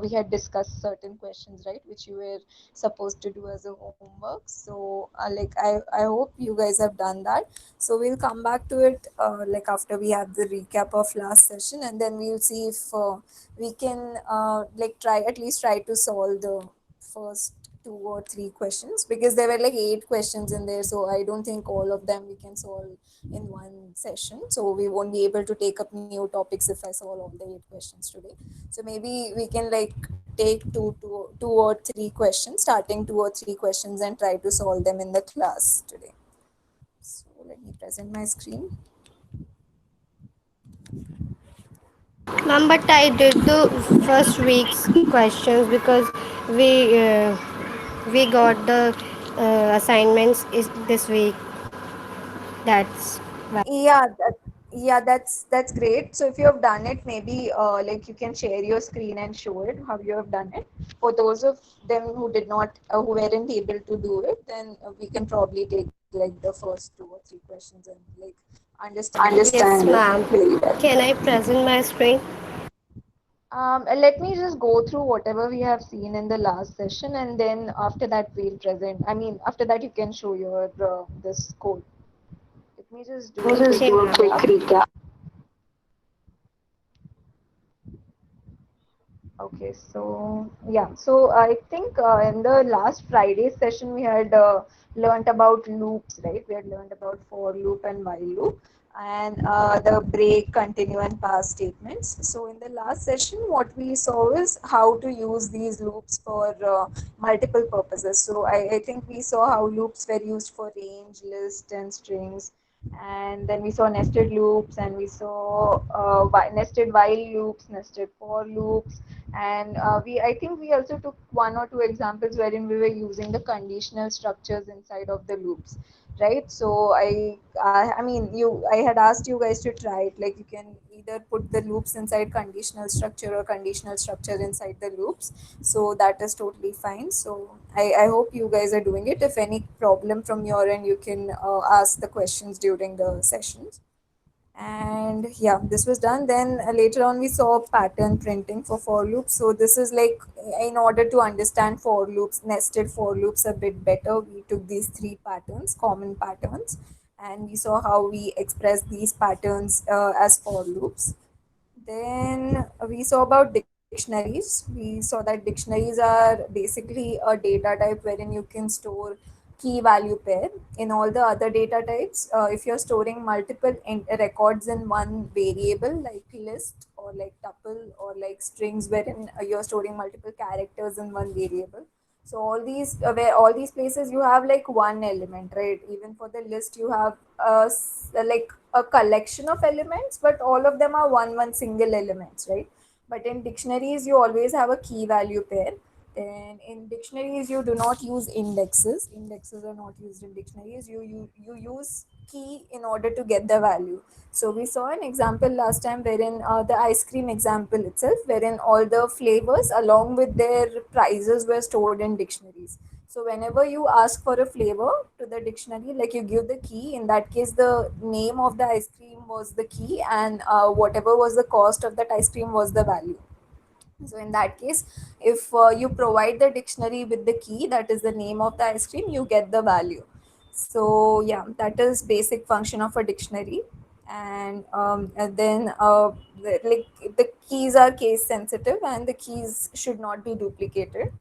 we had discussed certain questions, right, which you were supposed to do as a homework. So I hope you guys have done that. So we'll come back to it like after we have the recap of last session, and then we'll see if we can like try at least try to solve the first two or three questions, because there were like 8 questions in there, so I don't think all of them we can solve in one session. So we won't be able to take up new topics if I solve all the 8 questions today. So maybe we can like take two or three questions, starting 2 or 3 questions, and try to solve them in the class today. So let me present my screen. Ma'am, but I did the first week's questions because we uh, we got the assignments is this week. That's why. Yeah, that's great. So if you have done it, maybe like you can share your screen and show it how you have done it. For those of them who did not, who weren't able to do it, then we can probably take like the first 2 or 3 questions and like understand it Yes, very ma'am. well. Can I present my screen? Let me just go through whatever we have seen in the last session, and then after that we'll present. I mean, after that you can show your this code. Let me just do a quick Okay, ma'am. recap. Okay, so yeah, so I think in the last Friday session we had learned about loops, right? We had learned about for loop and while loop, and the break, continue, and pass statements. So in the last session, what we saw is how to use these loops for multiple purposes. So I think we saw how loops were used for range, list, and strings, and then we saw nested loops, and we saw nested while loops, nested for loops, and I think we also took 1 or 2 examples wherein we were using the conditional structures inside of the loops, right? So I mean, I had asked you guys to try it, like you can either put the loops inside conditional structure or conditional structure inside the loops. So that is totally fine. So I hope you guys are doing it. If any problem from your end, you can ask the questions during the sessions. And yeah, this was done. Then later on we saw pattern printing for loops. So this is like, in order to understand for loops, nested for loops a bit better, we took these 3 patterns, common patterns, and we saw how we express these patterns as for loops. Then we saw about dictionaries. We saw that dictionaries are basically a data type wherein you can store key value pair. In all the other data types, if you're storing multiple records in one variable, like list or like tuple or like strings, wherein you're storing multiple characters in one variable. So all these where all these places you have like one element, right? Even for the list you have like a collection of elements, but all of them are one single elements, right? But in dictionaries you always have a key value pair. Then in dictionaries you do not use indexes. Indexes are not used in dictionaries. You use key in order to get the value. So we saw an example last time wherein the ice cream example itself, wherein all the flavors along with their prices were stored in dictionaries. So whenever you ask for a flavor to the dictionary, like you give the key, in that case the name of the ice cream was the key, and whatever was the cost of that ice cream was the value. So in that case, if you provide the dictionary with the key, that is the name of the ice cream, you get the value. So yeah, that is basic function of a dictionary. And then like the keys are case sensitive, and the keys should not be duplicated.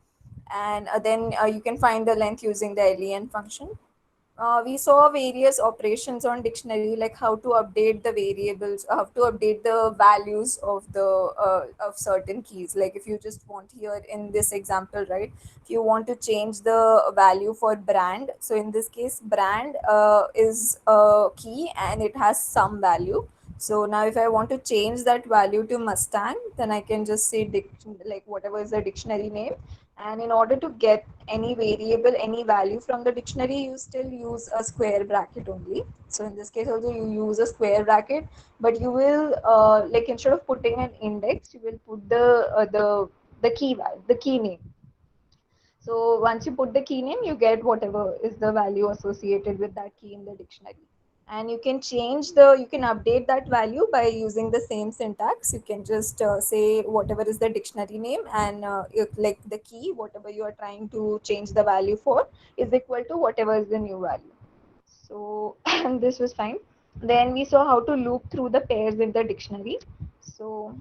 And then you can find the length using the len function. We saw various operations on dictionary, like how to update the variables, how to update the values of certain keys. Like if you just want here in this example, right, if you want to change the value for brand, so in this case brand is a key and it has some value. So now if I want to change that value to mustang, then I can just say like whatever is the dictionary name, and in order to get any variable, any value from the dictionary, you still use a square bracket only. So in this case also you use a square bracket, but you will like instead of putting an index, you will put the the key name. So once you put the key name, you get whatever is the value associated with that key in the dictionary. and you can update that value by using the same syntax. You can just say whatever is the dictionary name, and like the key whatever you are trying to change the value for is equal to whatever is the new value. So this was fine. Then we saw how to loop through the pairs in the dictionary. So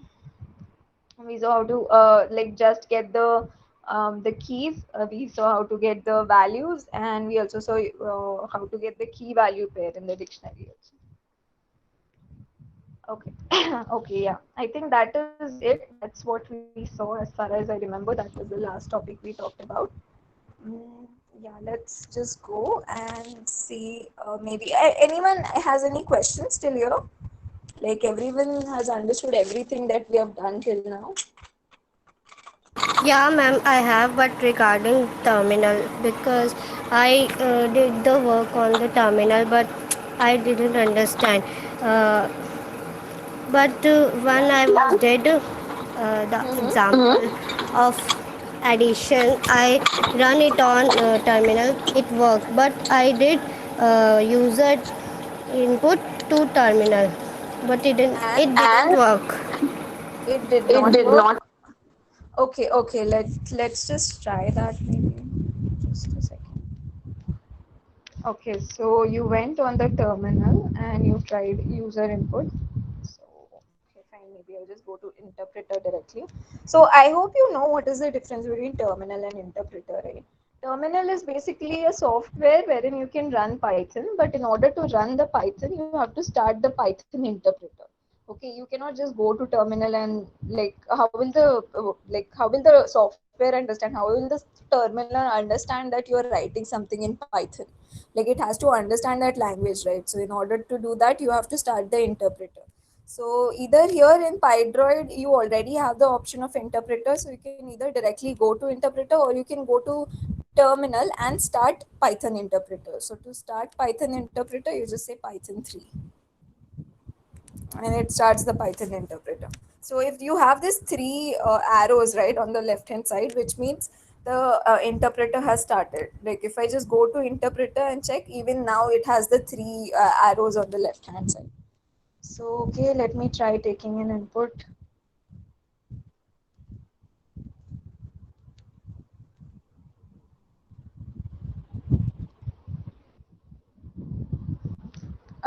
we saw how to like just get the keys. We saw how to get the values, and we also saw how to get the key value pair in the dictionary also. Okay. Okay, yeah, I think that is it. That's what we saw as far as I remember. That was the last topic we talked about. mm, yeah, let's just go and see. Maybe anyone has any questions till here? Like everyone has understood everything that we have done till now. Yeah, ma'am, I have, but regarding terminal, because I did the work on the terminal, but I didn't understand. Uh, but when I was did the example of addition, I run it on terminal. It worked, but I did user input to terminal, but it And didn't work. it did not work. Okay, okay, let's just try that maybe. Just a second. Okay, so you went on the terminal and you tried user input. So, okay, fine. Maybe I'll just go to interpreter directly. So, I hope you know what is the difference between terminal and interpreter, right? Terminal is basically a software wherein you can run Python, but in order to run the Python, you have to start the Python interpreter. Okay, you cannot just go to terminal and like how will the software understand? How will the terminal understand that you are writing something in Python? Like it has to understand that language, right? So in order to do that you have to start the interpreter. So either here in pydroid you already have the option of interpreter, so you can either directly go to interpreter or you can go to terminal and start Python interpreter. So to start Python interpreter you just say python 3 and it starts the Python interpreter. So if you have these three arrows right on the left hand side, which means the interpreter has started. Like if I just go to interpreter and check, even now it has the three arrows on the left hand side. So okay, let me try taking an input.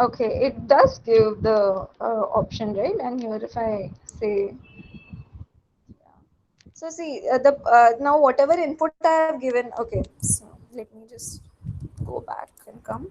Okay, it does give the option, right? And here if I say, so see the now whatever input I have given. Okay, so let me just go back and come.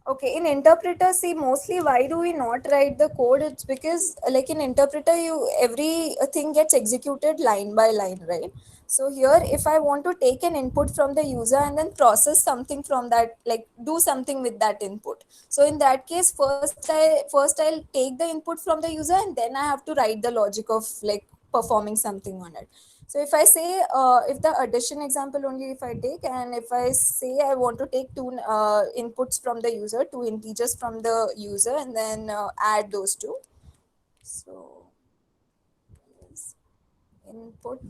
Okay, in interpreter, see mostly why do we not write the code? It's because like in interpreter, you every thing gets executed line by line, right? So here, if I want to take an input from the user and then process something from that, like do something with that input. So in that case, first I'll take the input from the user and then I have to write the logic of like performing something on it. So if I say, if the addition example only if I take, and if I say I want to take two inputs from the user, two integers from the user, and then add those two. So yes, input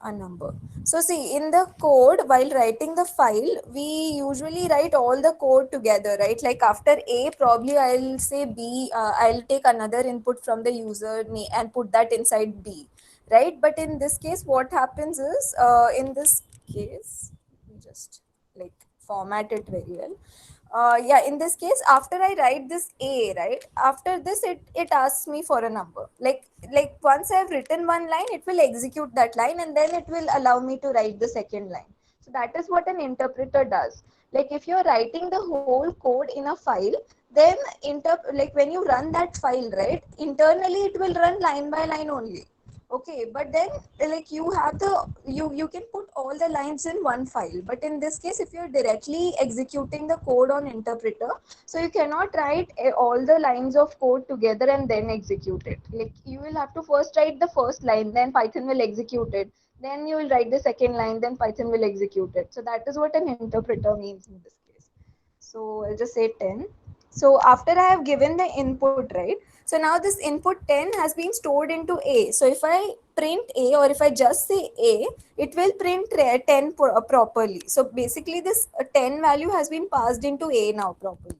a number. So see in the code while writing the file, we usually write all the code together, right? Like after A, probably I'll say B, I'll take another input from the user and put that inside B, right? But in this case, what happens is, in this case, let me just like format it very well. Yeah, in this case, after I write this A, right, after this it asks me for a number. Like once I've written one line, it will execute that line and then it will allow me to write the second line. So that is what an interpreter does. Like if you're writing the whole code in a file, then like when you run that file, right, internally it will run line by line only. Okay, but then like you have the you can put all the lines in one file, but in this case if you're directly executing the code on interpreter, so you cannot write all the lines of code together and then execute it. Like you will have to first write the first line, then Python will execute it, then you will write the second line, then Python will execute it. So that is what an interpreter means in this case. So I'll just say 10. So after I have given the input, right? So now this input 10 has been stored into A. So if I print A or if I just say A, it will print 10 properly. So basically this 10 value has been passed into A now properly.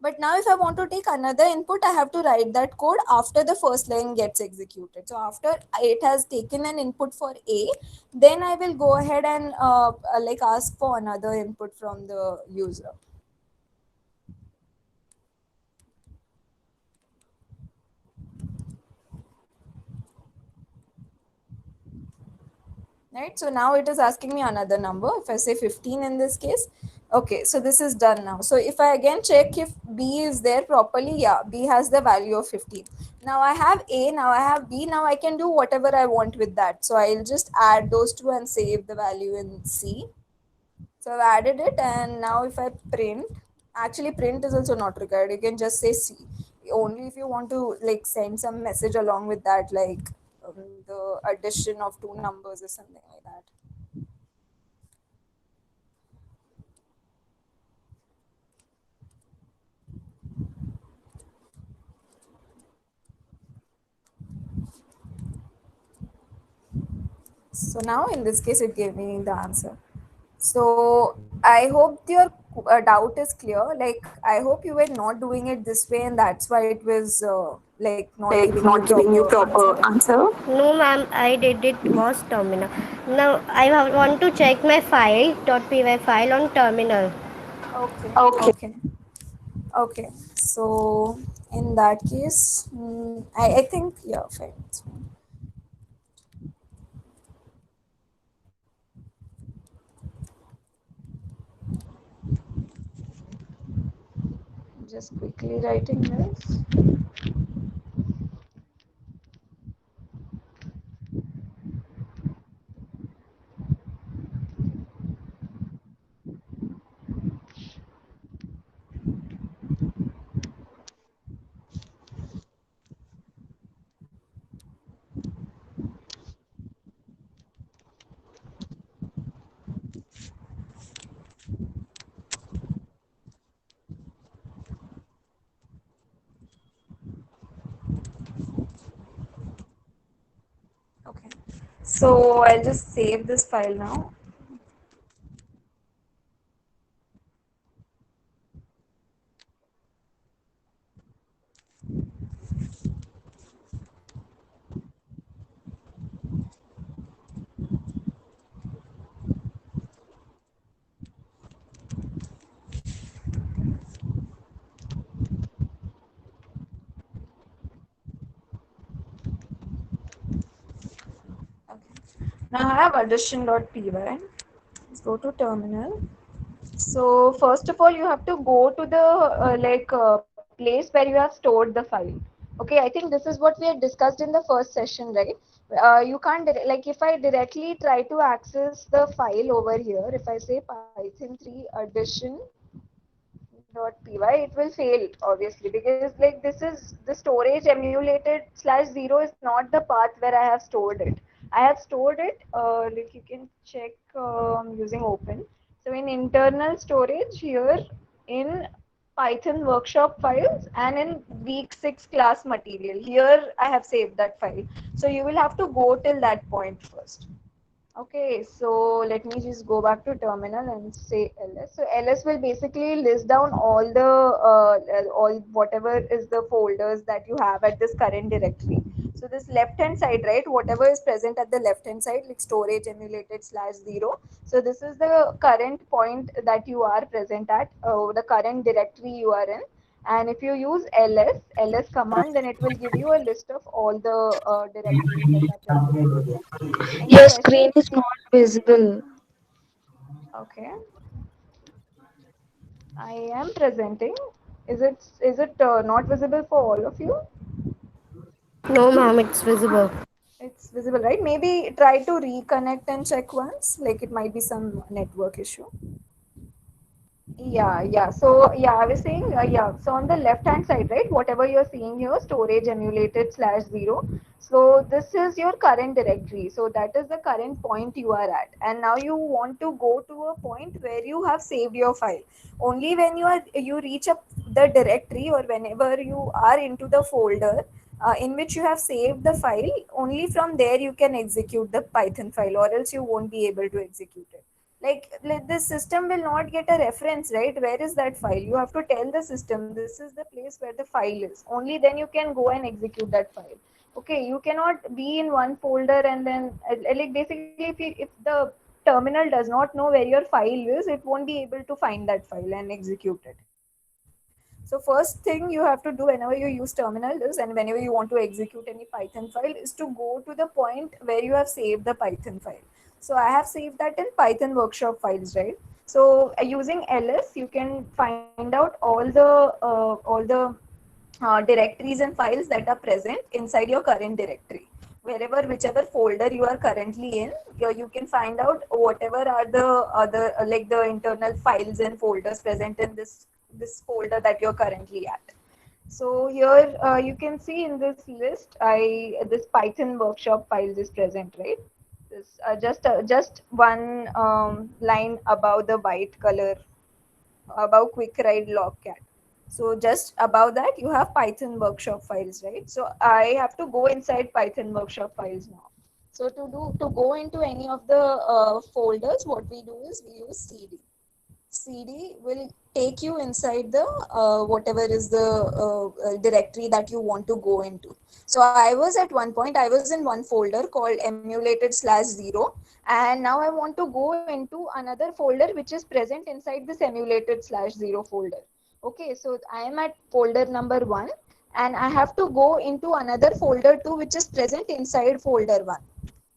But now if I want to take another input, I have to write that code after the first line gets executed. So after it has taken an input for A, then I will go ahead and like ask for another input from the user. Right, so now it is asking me another number. If I say 15 in this case, okay, so this is done now. So if I again check if B is there properly, yeah, B has the value of 15. Now I have A, now I have B, now I can do whatever I want with that. So I'll just add those two and save the value in C. So I've added it, and now if I print, actually print is also not required. You can just say C. Only if you want to like send some message along with that, like the addition of two numbers or something like that. So now in this case, it gave me the answer. So I hope your doubt is clear. Like I hope you were not doing it this way, and that's why it was like not Like giving you not giving you proper proper answer. answer. No, ma'am, I did it was terminal. Now want to check my file .py file on terminal. Okay. Okay. Okay. Okay. So in that case, I think yeah, fine. It's fine. Just quickly writing this. Okay. So I'll just save this file now. Okay. Now I have addition.py. Let's go to terminal. So first of all, you have to go to the place where you have stored the file. Okay, I think this is what we had discussed in the first session, right? You can't like if I directly try to access the file over here, if I say Python 3 addition .py, it will fail obviously because like this is the storage emulated slash zero is not the path where I have stored it. I have stored it like you can check using open. So in internal storage here in Python workshop files and in week 6 class material here I have saved that file. So you will have to go till that point first. Okay, so let me just go back to terminal and say ls. So ls will basically list down all whatever is the folders that you have at this current directory. So this left hand side, right? Whatever is present at the left hand side, like storage emulated slash zero. So this is the current point that you are present at, the current directory you are in. And if you use ls command, then it will give you a list of all the directories that are present. Any Your questions? screen is not visible. Okay, I am presenting. Is it not visible for all of you? No, ma'am, it's visible. It's visible, right? Maybe try to reconnect and check once. Like it might be some network issue. Yeah. So yeah, I was saying, yeah. So on the left hand side, right, whatever you're seeing here, storage emulated slash zero. So this is your current directory. So that is the current point you are at. And now you want to go to a point where you have saved your file. Only when you reach up the directory or whenever you are into the folder in which you have saved the file, only from there you can execute the Python file, or else you won't be able to execute it. Like this system will not get a reference, right? Where is that file? You have to tell the system this is the place where the file is. Only then you can go and execute that file. Okay, you cannot be in one folder and then like basically if the terminal does not know where your file is, it won't be able to find that file and execute it. So first thing you have to do whenever you use terminal is, and whenever you want to execute any Python file, is to go to the point where you have saved the Python file. So I have saved that in Python workshop files, right? So using ls, you can find out all the directories and files that are present inside your current directory. Wherever, whichever folder you are currently in, you can find out whatever are the other like the internal files and folders present in this folder that you're currently at. So here you can see in this list, I this Python workshop files is present, right? This just one line above the white color, above quick ride logcat. So just above that you have Python workshop files, right? So I have to go inside Python workshop files now. So to go into any of the folders, what we do is we use cd will take you inside the whatever is the directory that you want to go into. So I was at one point, I was in one folder called emulated slash zero, and now I want to go into another folder which is present inside this emulated slash zero folder. Okay, so I am at folder number one, and I have to go into another folder too which is present inside folder one.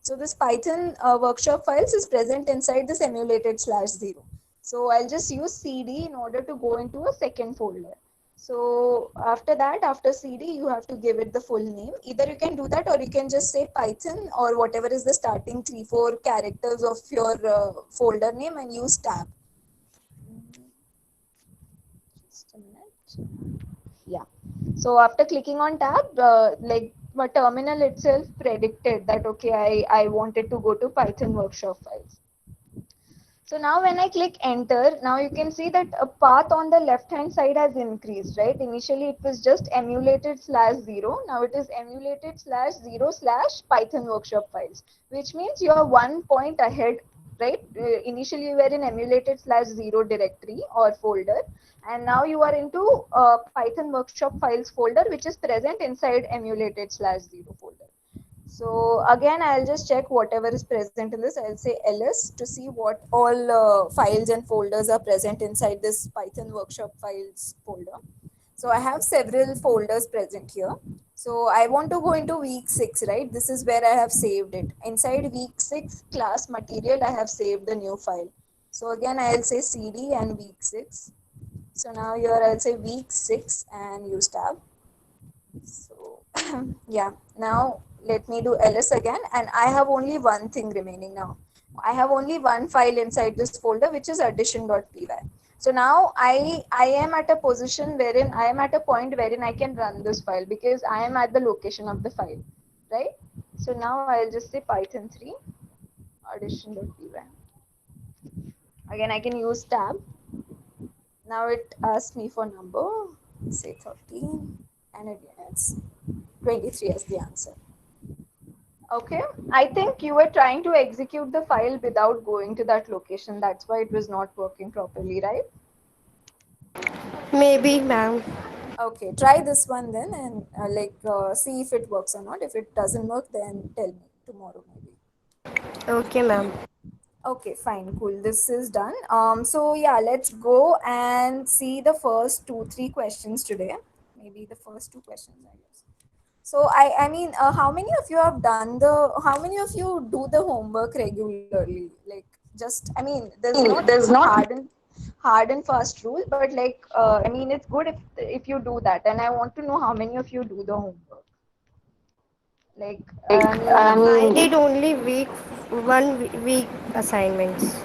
So this Python workshop files is present inside this emulated slash zero. So I'll just use cd in order to go into a second folder. So after that, after cd, you have to give it the full name. Either you can do that or you can just say Python or whatever is the starting 3-4 characters of your folder name and use tab. Just a minute. Yeah. So after clicking on tab, like my terminal itself predicted that okay, I wanted to go to Python workshop files. So now when I click enter, now you can see that a path on the left hand side has increased, right? Initially it was just emulated slash zero. Now it is emulated slash zero slash Python workshop files, which means you are 1 point ahead, right? Initially you were in emulated slash zero directory or folder, and now you are into Python workshop files folder, which is present inside emulated slash zero folder. So again, I'll just check whatever is present in this. I'll say ls to see what all files and folders are present inside this Python workshop files folder. So I have several folders present here. So I want to go into week 6, right? This is where I have saved it. Inside week 6 class material, I have saved the new file. So again, I'll say cd and week 6. So now here I'll say week 6 and use tab. So yeah, now let me do ls again, and I have only one thing remaining now. I have only one file inside this folder, which is addition.py. So now I am at a position wherein I am at a point wherein I can run this file because I am at the location of the file, right? So now I'll just say python 3 addition.py. Again, I can use tab. Now it asks me for number, say 13, and again it's 23 as the answer. Okay, I think you were trying to execute the file without going to that location. That's why it was not working properly, right? Maybe, ma'am. Okay, try this one then and see if it works or not. If it doesn't work, then tell me tomorrow maybe. Okay, ma'am. Okay, fine, cool. This is done. So yeah, let's go and see the first 2-3 questions today. Maybe the first two questions, I guess. So I mean, how many of you have done how many of you do the homework regularly? Like, just, I mean, there's not There's not. hard and fast rule, but like, I mean, it's good if you do that. And I want to know how many of you do the homework. Like, I I mean, did only week assignments.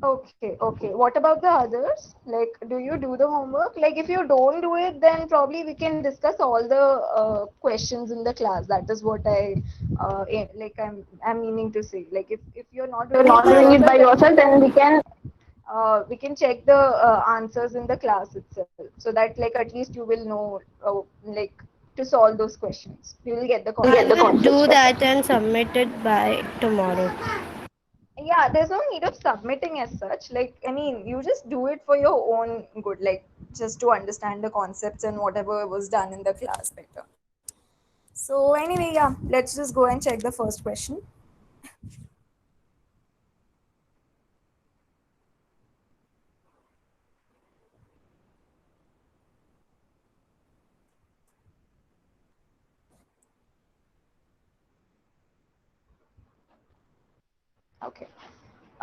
okay, okay. What about the others? Like, do you do the homework? Like, if you don't do it, then probably we can discuss all the questions in the class. That is what I'm meaning to say. Like, if you're not You're doing it not by doing it by yourself, then yourself, then we can check the answers in the class itself, so that like at least you will know like to solve those questions. You will get the get I the concepts will better. concepts do better. that and submit it by tomorrow. Yeah, there's no need of submitting as such. Like, I mean, you just do it for your own good, like just to understand the concepts and whatever was done in the class better. So anyway, yeah, let's just go and check the first question. Okay.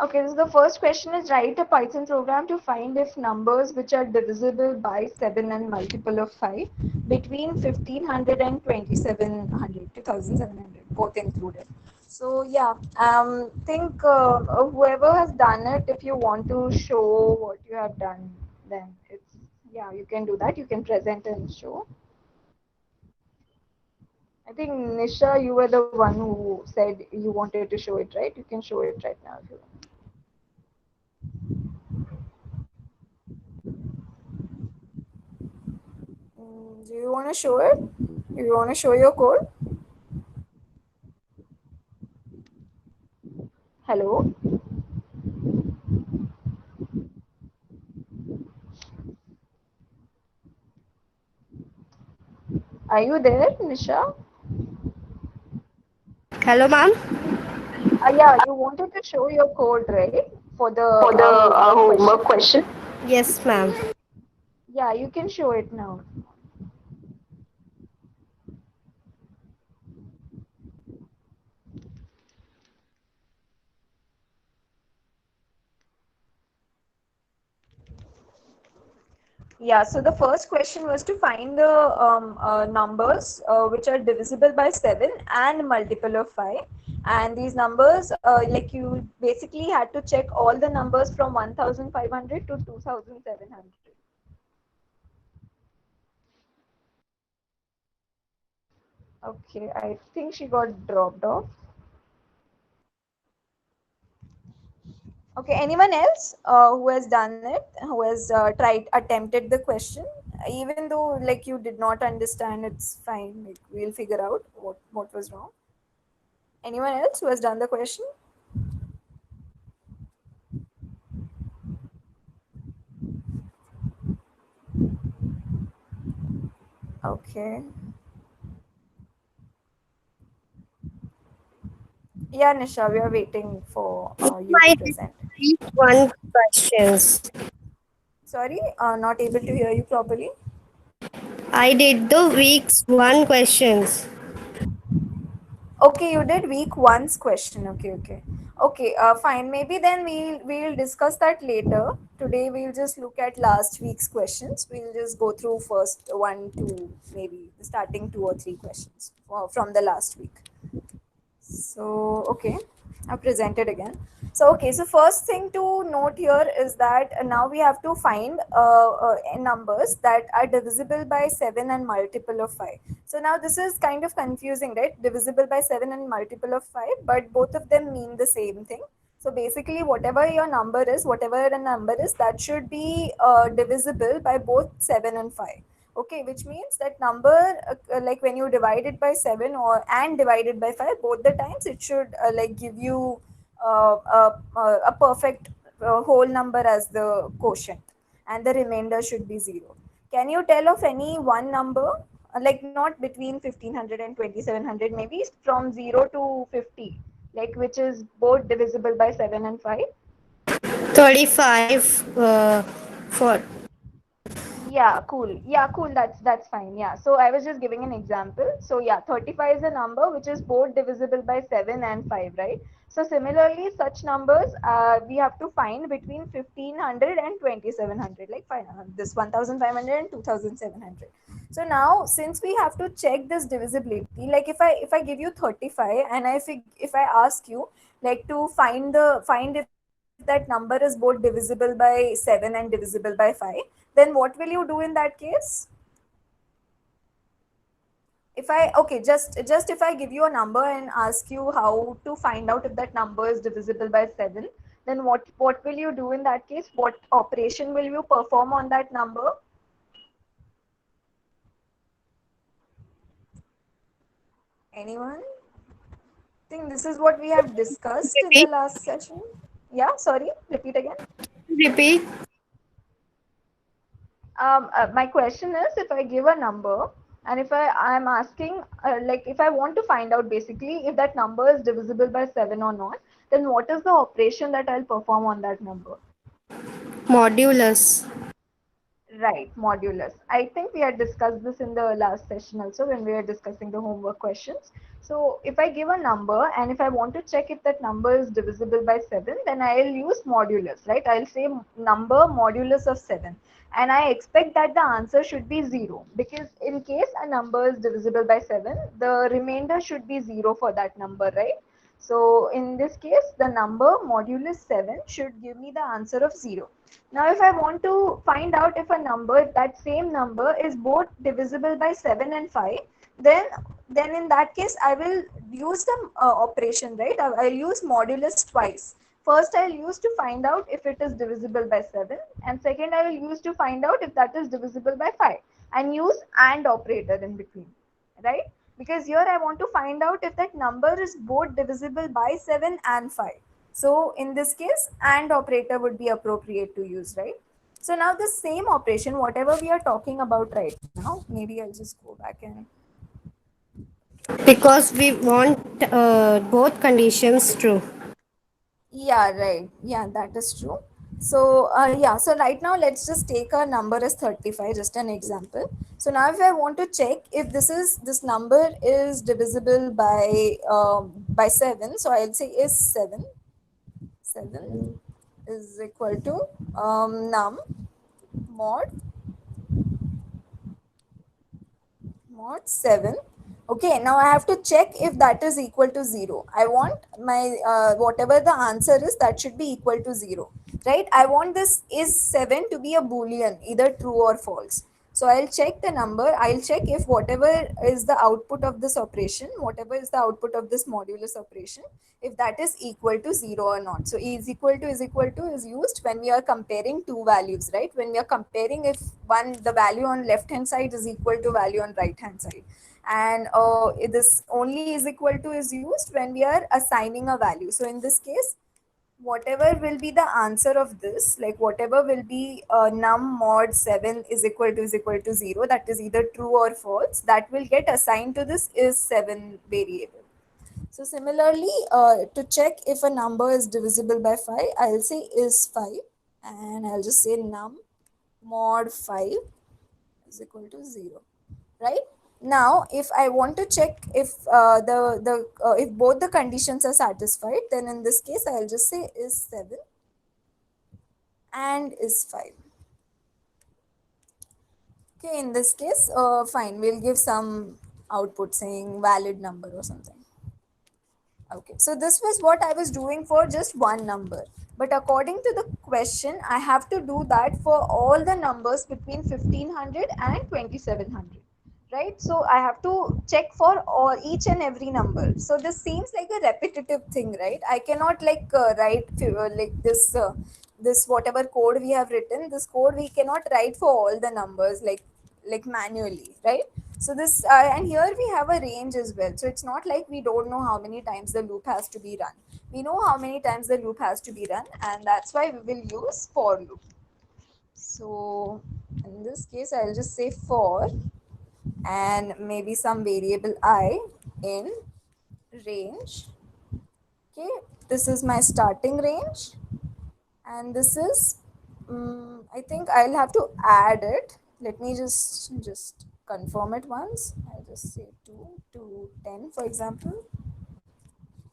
Okay, so the first question is write a Python program to find if numbers which are divisible by 7 and multiple of 5 between 1500 and 2700, 2700, both included. So yeah, think whoever has done it, if you want to show what you have done, then it's, yeah, you can do that. You can present and show. I think Nisha, you were the one who said you wanted to show it, right? You can show it right now if you want. Do you want to show it? Do you want to show your code? Hello? Are you there, Nisha? Hello, ma'am. Yeah, you wanted to show your code, right? For the For the homework homework question. question. Yes, ma'am. Yeah, you can show it now. Yeah, so the first question was to find the numbers which are divisible by 7 and multiple of 5. And these numbers, like you basically had to check all the numbers from 1500 to 2700. Okay, I think she got dropped off. Okay, anyone else who has done it, who has attempted the question, even though like you did not understand, it's fine. Like we'll figure out what was wrong. Anyone else who has done the question? Okay. Yeah, Nisha, we are waiting for you to I did present. week one questions. Sorry, not able to hear you properly. I did the week's one questions. Okay, you did week one's question. Okay, okay, okay. Fine. Maybe then we'll discuss that later. Today we'll just look at last week's questions. We'll just go through first one, two, maybe the starting two or three questions from the last week. So, okay, I've presented again. So, okay, so first thing to note here is that now we have to find numbers that are divisible by 7 and multiple of 5. So, now this is kind of confusing, right? Divisible by 7 and multiple of 5, but both of them mean the same thing. So, basically, whatever the number is, that should be divisible by both 7 and 5. Okay, which means that number, like when you divide it by 7 or and divide it by 5, both the times it should like give you a perfect whole number as the quotient, and the remainder should be 0. Can you tell of any one number, like not between 1500 and 2700, maybe from 0 to 50, like which is both divisible by 7 and 5? 35 for Yeah, cool. Yeah, cool. That's fine. Yeah. So I was just giving an example. So yeah, 35 is a number which is both divisible by 7 and 5, right? So similarly, such numbers we have to find between 1500 and 2700, like this 1500 and 2700. So now since we have to check this divisibility, like if I give you 35 and if I ask you like to find if that number is both divisible by 7 and divisible by 5, then what will you do in that case? If I okay, just if I give you a number and ask you how to find out if that number is divisible by 7, then what will you do in that case? What operation will you perform on that number? Anyone? think this is what we have discussed in the Repeat. last session. Yeah, sorry, repeat again. Repeat. My question is, if I give a number and if I'm asking, like if I want to find out basically if that number is divisible by 7 or not, then what is the operation that I'll perform on that number? Modulus. Right, modulus. I think we had discussed this in the last session also when we were discussing the homework questions. So if I give a number and if I want to check if that number is divisible by 7, then I'll use modulus, right? I'll say number modulus of 7. And I expect that the answer should be 0, because in case a number is divisible by 7, the remainder should be 0 for that number, right? So in this case, the number modulus 7 should give me the answer of 0. Now, if I want to find out if a number, that same number is both divisible by 7 and 5, then then in that case, I will use the operation, right? I'll use modulus twice. First, I'll use to find out if it is divisible by 7, and second, I will use to find out if that is divisible by 5, and use AND operator in between, right? Because here I want to find out if that number is both divisible by 7 and 5. So in this case, AND operator would be appropriate to use, right? So now the same operation, whatever we are talking about right now, maybe I'll just go back and Because we want both conditions true. yeah, right. Yeah, that is true. So, yeah, so right now let's just take a number as 35, just an example. So now if I want to check if this number is divisible by 7, so I'll say is 7 is equal to num mod 7. Okay, now I have to check if that is equal to 0. I want my whatever the answer is, that should be equal to 0, right? I want this is 7 to be a boolean, either true or false. So I'll check the number. I'll check if whatever is the output of this operation, whatever is the output of this modulus operation, if that is equal to 0 or not. So is equal to is used when we are comparing two values, right? When we are comparing if the value on left hand side is equal to value on right hand side. And this only is equal to is used when we are assigning a value. So in this case, whatever will be the answer of this, like whatever will be num mod 7 is equal to 0, that is either true or false, that will get assigned to this is 7 variable. So similarly, to check if a number is divisible by 5, I'll say is 5, and I'll just say num mod 5 is equal to 0, right? Now if I want to check if if both the conditions are satisfied, then in this case I'll just say is 7 and is 5. Okay, in this case, fine, we'll give some output saying valid number or something. Okay, so this was what I was doing for just one number. But according to the question, I have to do that for all the numbers between 1500 and 2700. Right? So I have to check for all each and every number. So this seems like a repetitive thing, right? I cannot like write like this whatever code we have written. This code we cannot write for all the numbers like manually, right? So this and here we have a range as well. So it's not like we don't know how many times the loop has to be run. We know how many times the loop has to be run, and that's why we will use for loop. So in this case, I'll just say for and maybe some variable I in range. Okay, this is my starting range, and this is I think I'll have to add it. Let me just confirm it once. I'll just say 2 to 10, for example.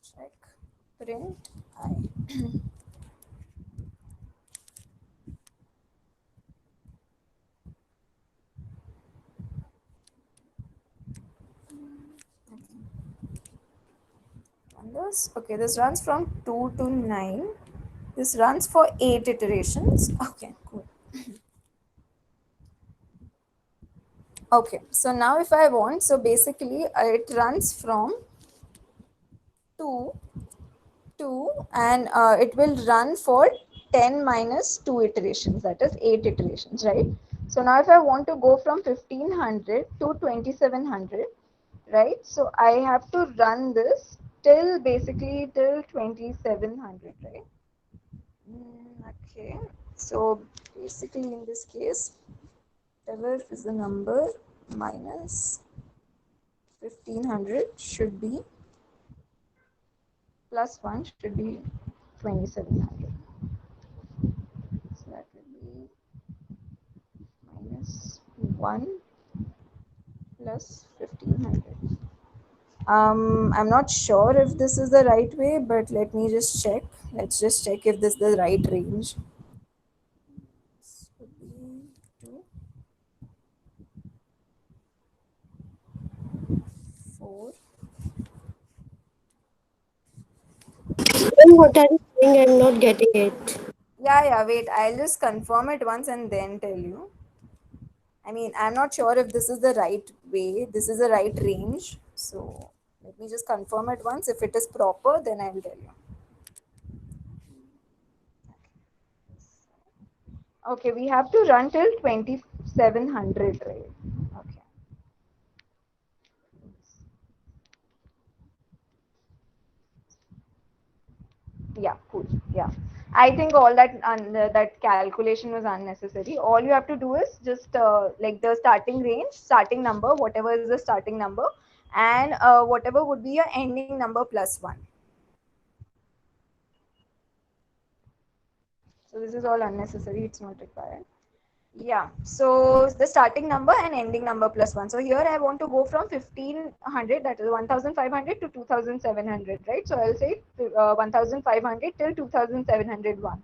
Check print I. And this, okay, this runs from 2 to 9. This runs for 8 iterations. Okay, cool. Okay, so now if I want, so basically it runs from 2 to, and it will run for 10 minus 2 iterations, that is 8 iterations, right? So now if I want to go from 1500 to 2700, right? So I have to run this till basically till 2700, right? Okay. So basically in this case, whatever is the number minus 1500 should be plus 1 should be 2700. So that will be minus 1 plus 1500. I'm not sure if this is the right way, but let me just check. Let's just check if this is the right range. This would be 2, 4. Then what are you saying? I'm not getting it. Yeah, wait, I'll just confirm it once and then tell you. I mean, I'm not sure if this is the right way, this is the right range. So let me just confirm it once. If it is proper, then I'll tell you. Okay, we have to run till 2700, right? Okay. Yeah, cool. Yeah. I think all that calculation was unnecessary. All you have to do is just like the starting range, starting number, whatever is the starting number, and whatever would be your ending number plus 1. So this is all unnecessary. It's not required. Yeah, so the starting number and ending number plus 1. So here I want to go from 1500, that is 1500 to 2700, right? So I'll say 1500 till 2701.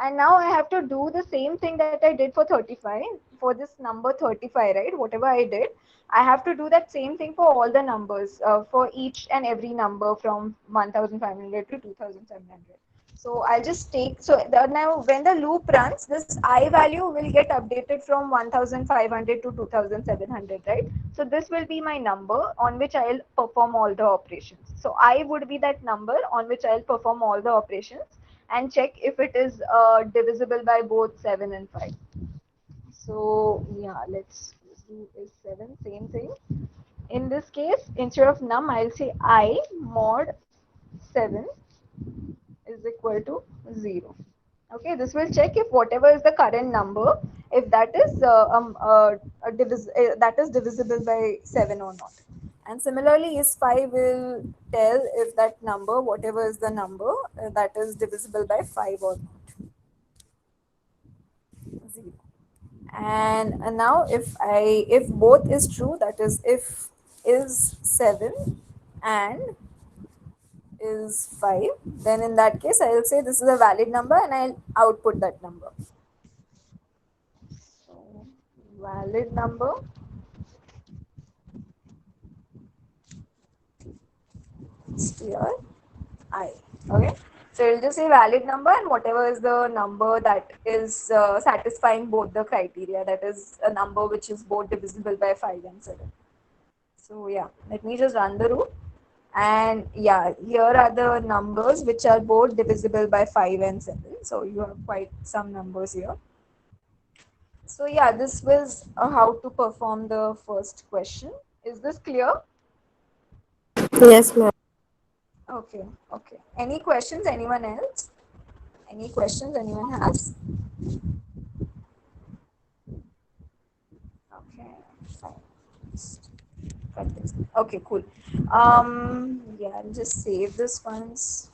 And now I have to do the same thing that I did for 35, for this number 35, right? Whatever I did, I have to do that same thing for all the numbers, for each and every number from 1500 to 2700. So I'll just take, so now when the loop runs, this I value will get updated from 1500 to 2700, right? So this will be my number on which I'll perform all the operations. So I would be that number on which I'll perform all the operations and check if it is divisible by both 7 and 5. So yeah, let's do is 7, same thing. In this case, instead of num, I'll say I mod 7 is equal to 0. Okay, this will check if whatever is the current number, if that is divisible by 7 or not. And similarly, is5 will tell if that number, whatever is the number, that is divisible by 5 or not. 0. And now if both is true, that is if is 7 and is 5, then in that case I will say this is a valid number and I'll output that number. So valid number str I. Okay. So it'll just say valid number and whatever is the number that is satisfying both the criteria, that is a number which is both divisible by 5 and 7. So yeah, let me just run the route. And yeah, here are the numbers which are both divisible by 5 and 7. So you have quite some numbers here. So yeah, this was how to perform the first question. Is this clear? Yes, ma'am. Okay, okay. Any questions? Anyone else? Any questions anyone has? Okay, fine. Got this. Okay, cool. Yeah, I'll just save this once.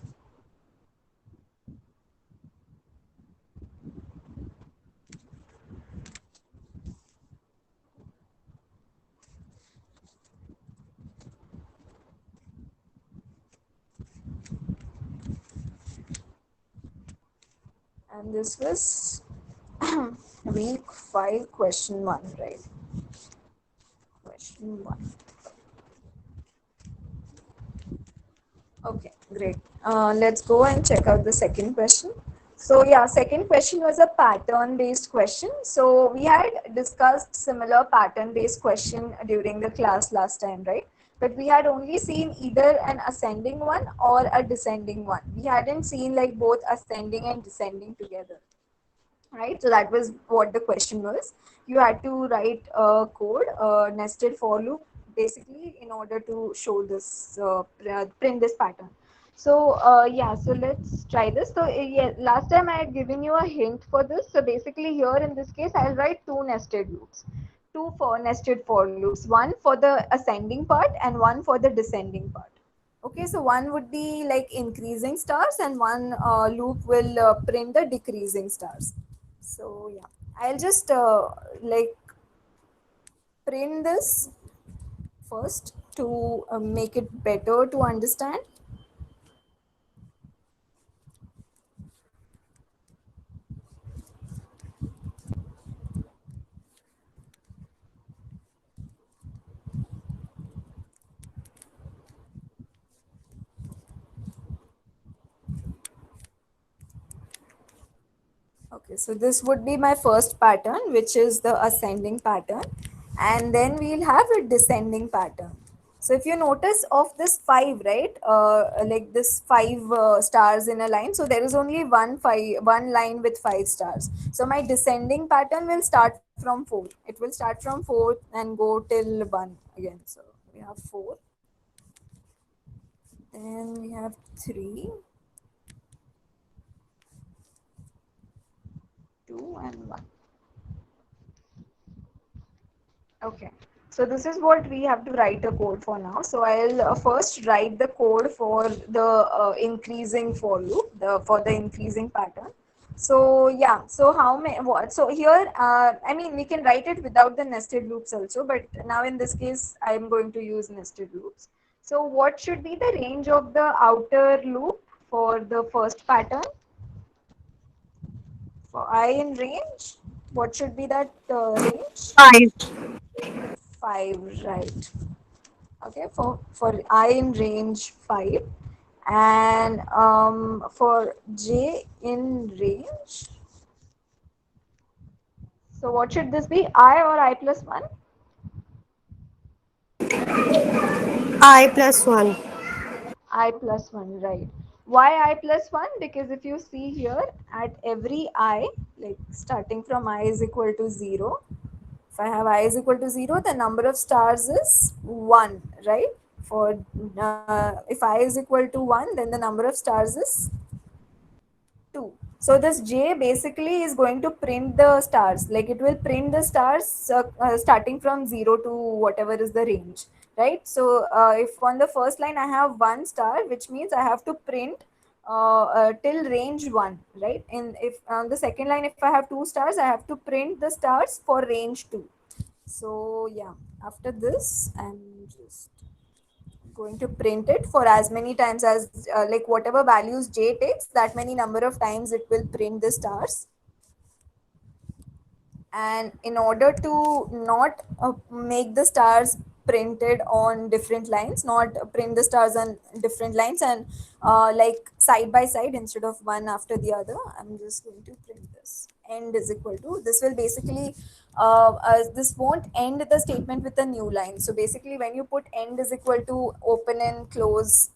And this was week 5, question 1, right? Question 1. Okay, great. Let's go and check out the second question. So yeah, second question was a pattern-based question. So we had discussed similar pattern-based question during the class last time, right? But we had only seen either an ascending one or a descending one. We hadn't seen like both ascending and descending together, right? So that was what the question was. You had to write a code, a nested for loop, basically in order to show this, print this pattern. So yeah, so let's try this. So yeah, last time I had given you a hint for this. So basically here in this case, I'll write two nested loops, two for nested for loops, one for the ascending part and one for the descending part. Okay, so one would be like increasing stars and one loop will print the decreasing stars. So yeah, I'll just like print this first to make it better to understand. Okay, so this would be my first pattern, which is the ascending pattern, and then we'll have a descending pattern. So if you notice of this five, right, like this five stars in a line, so there is only one line with five stars. So my descending pattern will start from four. It will start from four and go till one again. So we have four, then we have three, two, and one. Okay, so this is what we have to write a code for now. So I'll first write the code for the increasing for loop, the for the increasing pattern. So yeah, so how many? What? So here, I mean, we can write it without the nested loops also, but now in this case, I'm going to use nested loops. So what should be the range of the outer loop for the first pattern? For I in range, what should be that range? 5. 5, right? Okay, for I in range 5, and for j in range, so what should this be, I or I plus 1? I plus 1. I plus 1, right? Why I plus 1? Because if you see here, at every I, like starting from I is equal to 0, if I have I is equal to 0, the number of stars is 1, right? For if I is equal to 1, then the number of stars is 2. So this j basically is going to print the stars, like it will print the stars starting from 0 to whatever is the range, right? So if on the first line I have one star, which means I have to print till range 1, right? And if on the second line, if I have two stars, I have to print the stars for range 2. So yeah, after this I'm just going to print it for as many times as like whatever values j takes, that many number of times it will print the stars. And in order to not make the stars printed on different lines, not print the stars on different lines and like side by side instead of one after the other, I'm just going to print this end is equal to, this will basically this won't end the statement with a new line. So basically when you put end is equal to open and close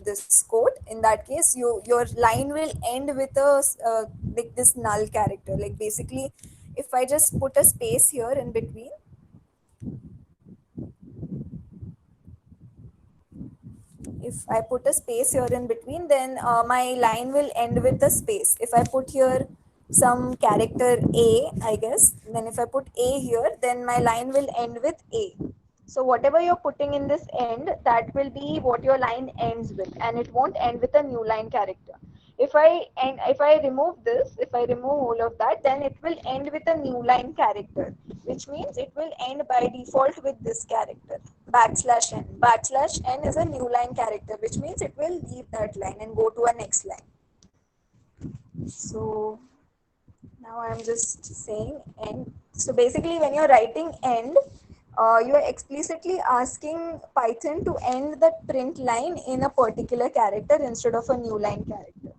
this quote, in that case your line will end with a like this null character. Like basically if I just put a space here in between, if I put a space here in between, then my line will end with a space. If I put here some character A, I guess, then if I put A here, then my line will end with A. So whatever you're putting in this end, that will be what your line ends with, and it won't end with a new line character. If I remove this, if I remove all of that, then it will end with a new line character, which means it will end by default with this character backslash n. Backslash n is a new line character, which means it will leave that line and go to a next line. So now I'm just saying end. So basically when you're writing end, you are explicitly asking Python to end that print line in a particular character instead of a new line character.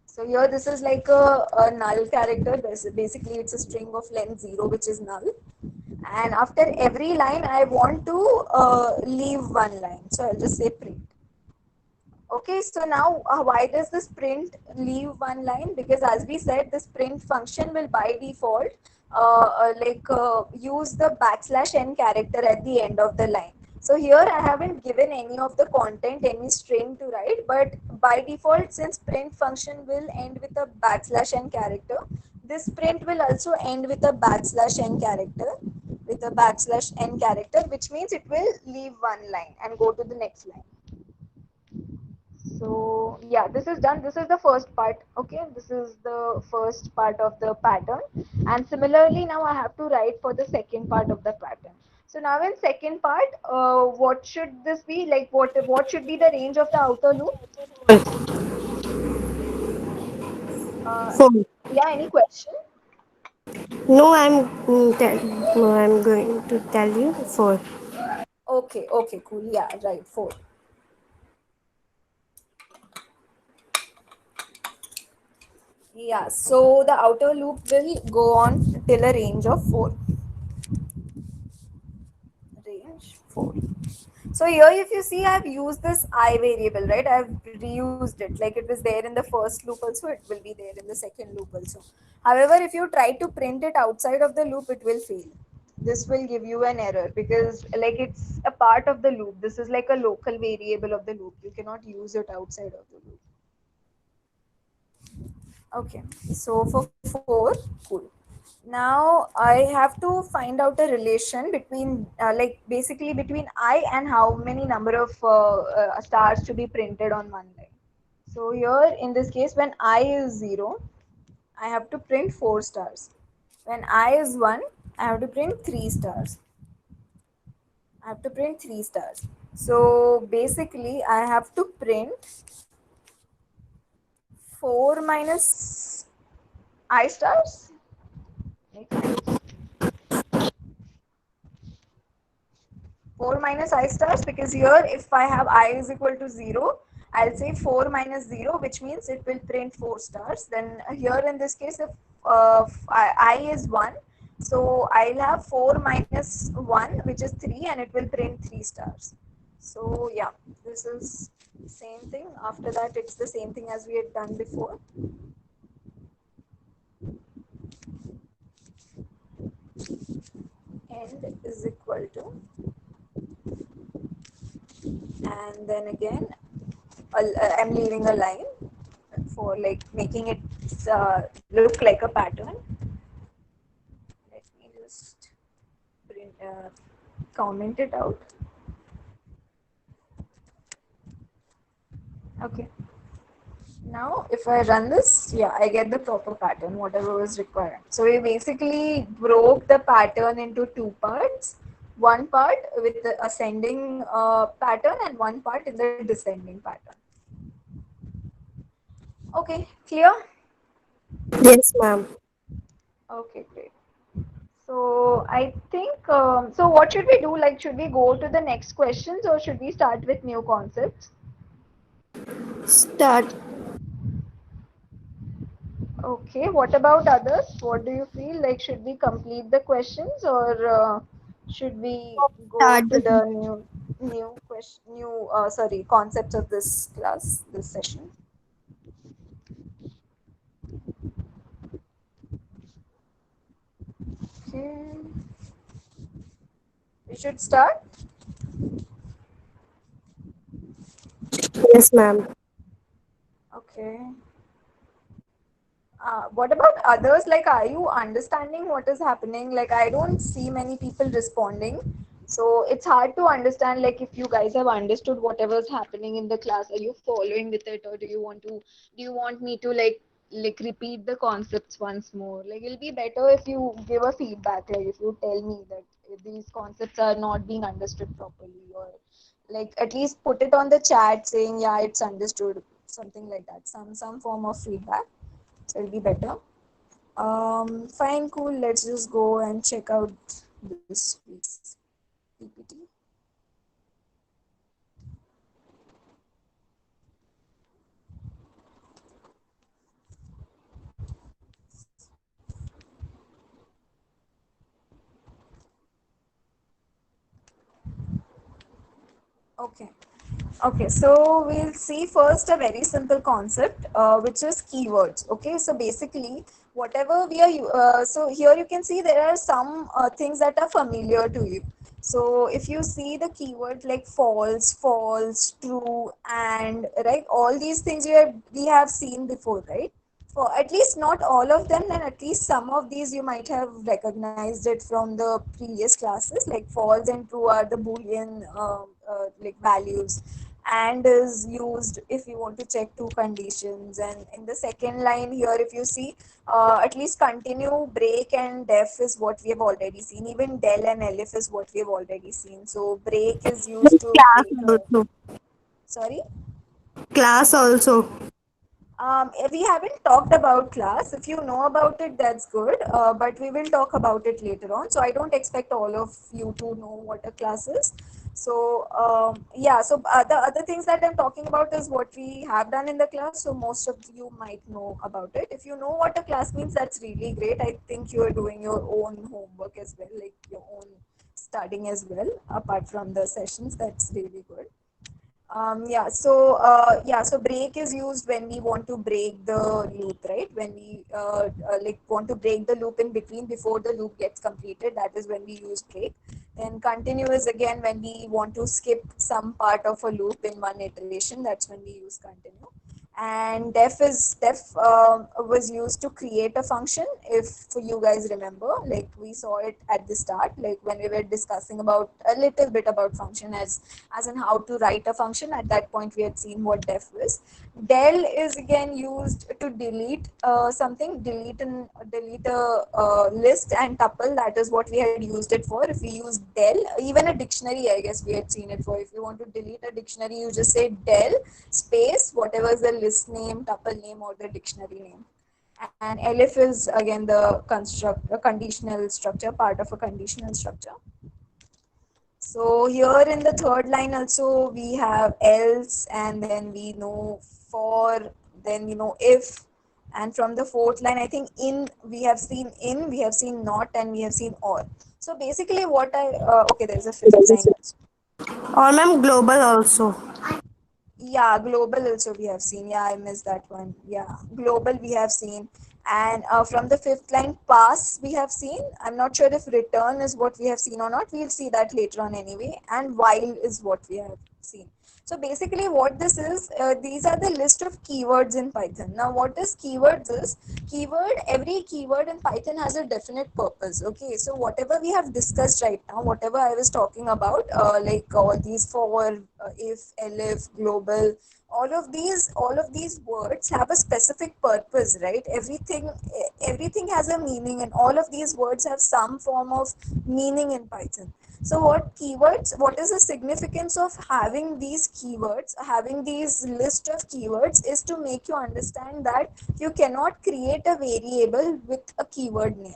So here this is like a null character. Basically it's a string of length 0 which is null. And after every line I want to leave one line. So I'll just say print. Okay, so now why does this print leave one line? Because as we said, this print function will by default use the backslash n character at the end of the line. So here I haven't given any of the content, any string to write, but by default, since print function will end with a backslash n character, this print will also end with a backslash n character, which means it will leave one line and go to the next line. So yeah, this is done. This is the first part. Okay, this is the first part of the pattern. And similarly, now I have to write for the second part of the pattern. So now in second part, what should this be? Like what should be the range of the outer loop? Uh, Four. yeah, any question? No, no, I'm going to tell you four. Okay, okay, cool. Yeah, right. Four. Yeah, so the outer loop will go on till a range of four. Range four. So here if you see I've used this I variable, right? I've reused it. Like it was there in the first loop also, it will be there in the second loop also. However, if you try to print it outside of the loop, it will fail. This will give you an error because like it's a part of the loop. This is like a local variable of the loop. You cannot use it outside of the loop. Okay, so for 4, cool. Now I have to find out a relation between, like basically between I and how many number of stars to be printed on one line. So here in this case, when I is 0, I have to print 4 stars. When I is 1, I have to print 3 stars. I have to print 3 stars. So basically, I have to print 4 minus I stars. Makes sense. 4 minus I stars, because here if I have I is equal to 0, I'll say 4 minus 0, which means it will print 4 stars. Then here in this case, if I is 1, so I'll have 4 minus 1, which is 3, and it will print 3 stars. So yeah, this is same thing. After that, it's the same thing as we had done before. End is equal to, and then again I'm leaving a line for like making it look like a pattern. Let me just comment it out. Okay. Now, if I run this, yeah, I get the proper pattern, whatever was required. So we basically broke the pattern into two parts. One part with the ascending pattern and one part in the descending pattern. Okay, clear? Yes, ma'am. Okay, great. So I think, so what should we do? Like, should we go to the next questions or should we start with new concepts? Start. Okay, what about others? What do you feel? Like, should we complete the questions or should we go Start to the. the new question, new sorry, concepts of this class, this session? Okay, we should start. Yes, ma'am. Okay. What about others? Like, are you understanding what is happening? Like, I don't see many people responding. So it's hard to understand, like, if you guys have understood whatever is happening in the class. Are you following with it, or do you want me to like repeat the concepts once more? Like, it'll be better if you give a feedback, like if you tell me that these concepts are not being understood properly, or like at least put it on the chat saying, yeah, it's understood, something like that. Some form of feedback, so it'll be better. Fine, cool. Let's just go and check out this week's PPT. Okay. Okay, so we'll see first a very simple concept, which is keywords. Okay, so basically, whatever we are, so here you can see there are some things that are familiar to you. So if you see the keyword like false, false, true, and right, all these things we have seen before, right? For at least not all of them, then at least some of these you might have recognized it from the previous classes. Like false and true are the boolean like values, and is used if you want to check two conditions. And in the second line here, if you see, at least continue, break, and def is what we have already seen. Even del and elif is what we have already seen. So break is used to Class break a, also. sorry. Class also. We haven't talked about class. If you know about it, that's good. But we will talk about it later on. So I don't expect all of you to know what a class is. So yeah. So the other things that I'm talking about is what we have done in the class. So most of you might know about it. If you know what a class means, that's really great. I think you are doing your own homework as well, like your own studying as well, apart from the sessions. That's really good. So break is used when we want to break the loop, right? When we like want to break the loop in between before the loop gets completed, that is when we use break. Then continue is again when we want to skip some part of a loop in one iteration, that's when we use continue. And def was used to create a function, if you guys remember, like we saw it at the start, like when we were discussing about a little bit about function, as in how to write a function. At that point we had seen what def was. Del is again used to delete something, delete a list and tuple. That is what we had used it for. If we use del, even a dictionary, I guess we had seen it for. If you want to delete a dictionary, you just say del space whatever is the list name, tuple name, or the dictionary name. And elif is again the construct a conditional structure, part of a conditional structure. So here in the third line also we have else, and then we know for, then we know if, and from the fourth line I think in, we have seen not, and we have seen or. So basically what I okay, there's a fifth line also. Or ma'am, global also. Yeah, global also we have seen. Yeah, I missed that one. Yeah, global we have seen. And from the fifth line, pass we have seen. I'm not sure if return is what we have seen or not. We'll see that later on anyway. And while is what we have seen. So basically what this is, these are the list of keywords in Python. Now what is keywords is, every keyword in Python has a definite purpose. Okay, so whatever we have discussed right now, whatever I was talking about, like all these for, if, elif, global, all of these words have a specific purpose, right? Everything has a meaning, and all of these words have some form of meaning in Python. So what is the significance of having these keywords, having these list of keywords, is to make you understand that you cannot create a variable with a keyword name.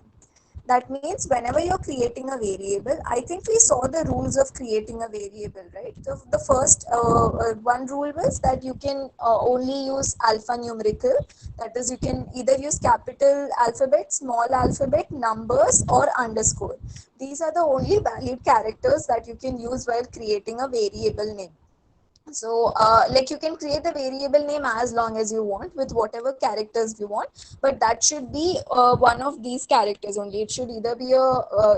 That means whenever you're creating a variable, I think we saw the rules of creating a variable, right? So the first one rule was that you can only use alphanumerical. That is, you can either use capital alphabet, small alphabet, numbers, or underscore. These are the only valid characters that you can use while creating a variable name. So like you can create the variable name as long as you want with whatever characters you want, but that should be one of these characters only. It should either be a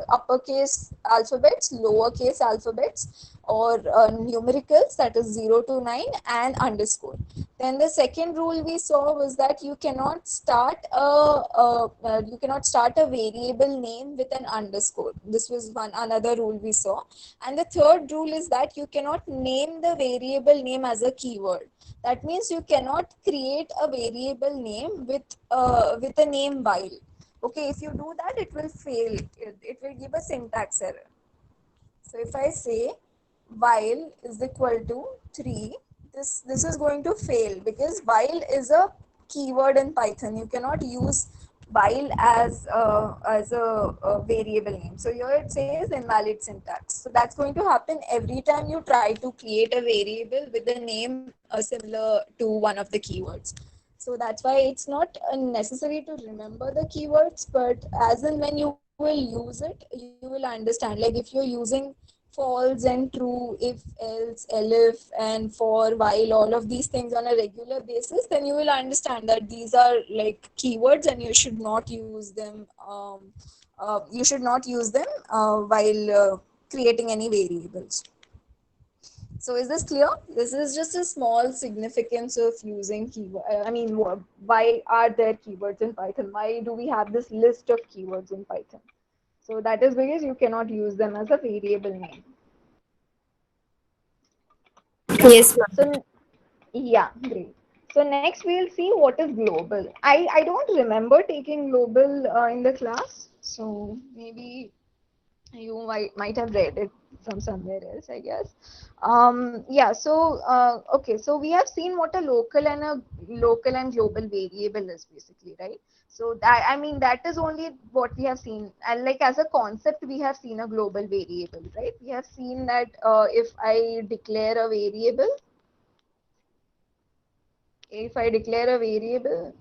uppercase alphabets, lowercase alphabets, or numericals, that is 0 to 9, and underscore. Then the second rule we saw was that you cannot start a variable name with an underscore. This was one another rule we saw. And the third rule is that you cannot name the variable name as a keyword. That means you cannot create a variable name with a name while. Okay, if you do that, it will fail. It will give a syntax error. So if I say while is equal to 3, this is going to fail because while is a keyword in Python. You cannot use while as a variable name. So here it says invalid syntax. So that's going to happen every time you try to create a variable with a name similar to one of the keywords. So that's why it's not necessary to remember the keywords, but as and when you will use it, you will understand. Like if you're using false and true, if, else, elif, and for, while, all of these things on a regular basis, then you will understand that these are like keywords and you should not use them. You should not use them while creating any variables. So is this clear? This is just a small significance of using keyword. I mean, why are there keywords in Python? Why do we have this list of keywords in Python? So that is because you cannot use them as a variable name. Yeah. Yes, ma'am. So yeah, great. So next we'll see what is global. I don't remember taking global in the class. So maybe you might have read it from somewhere else, I guess. Yeah, so okay, so we have seen what a local and global variable is basically, right? So that, I mean, that is only what we have seen, and like as a concept we have seen a global variable, right? We have seen that if I declare a variable, if I declare a variable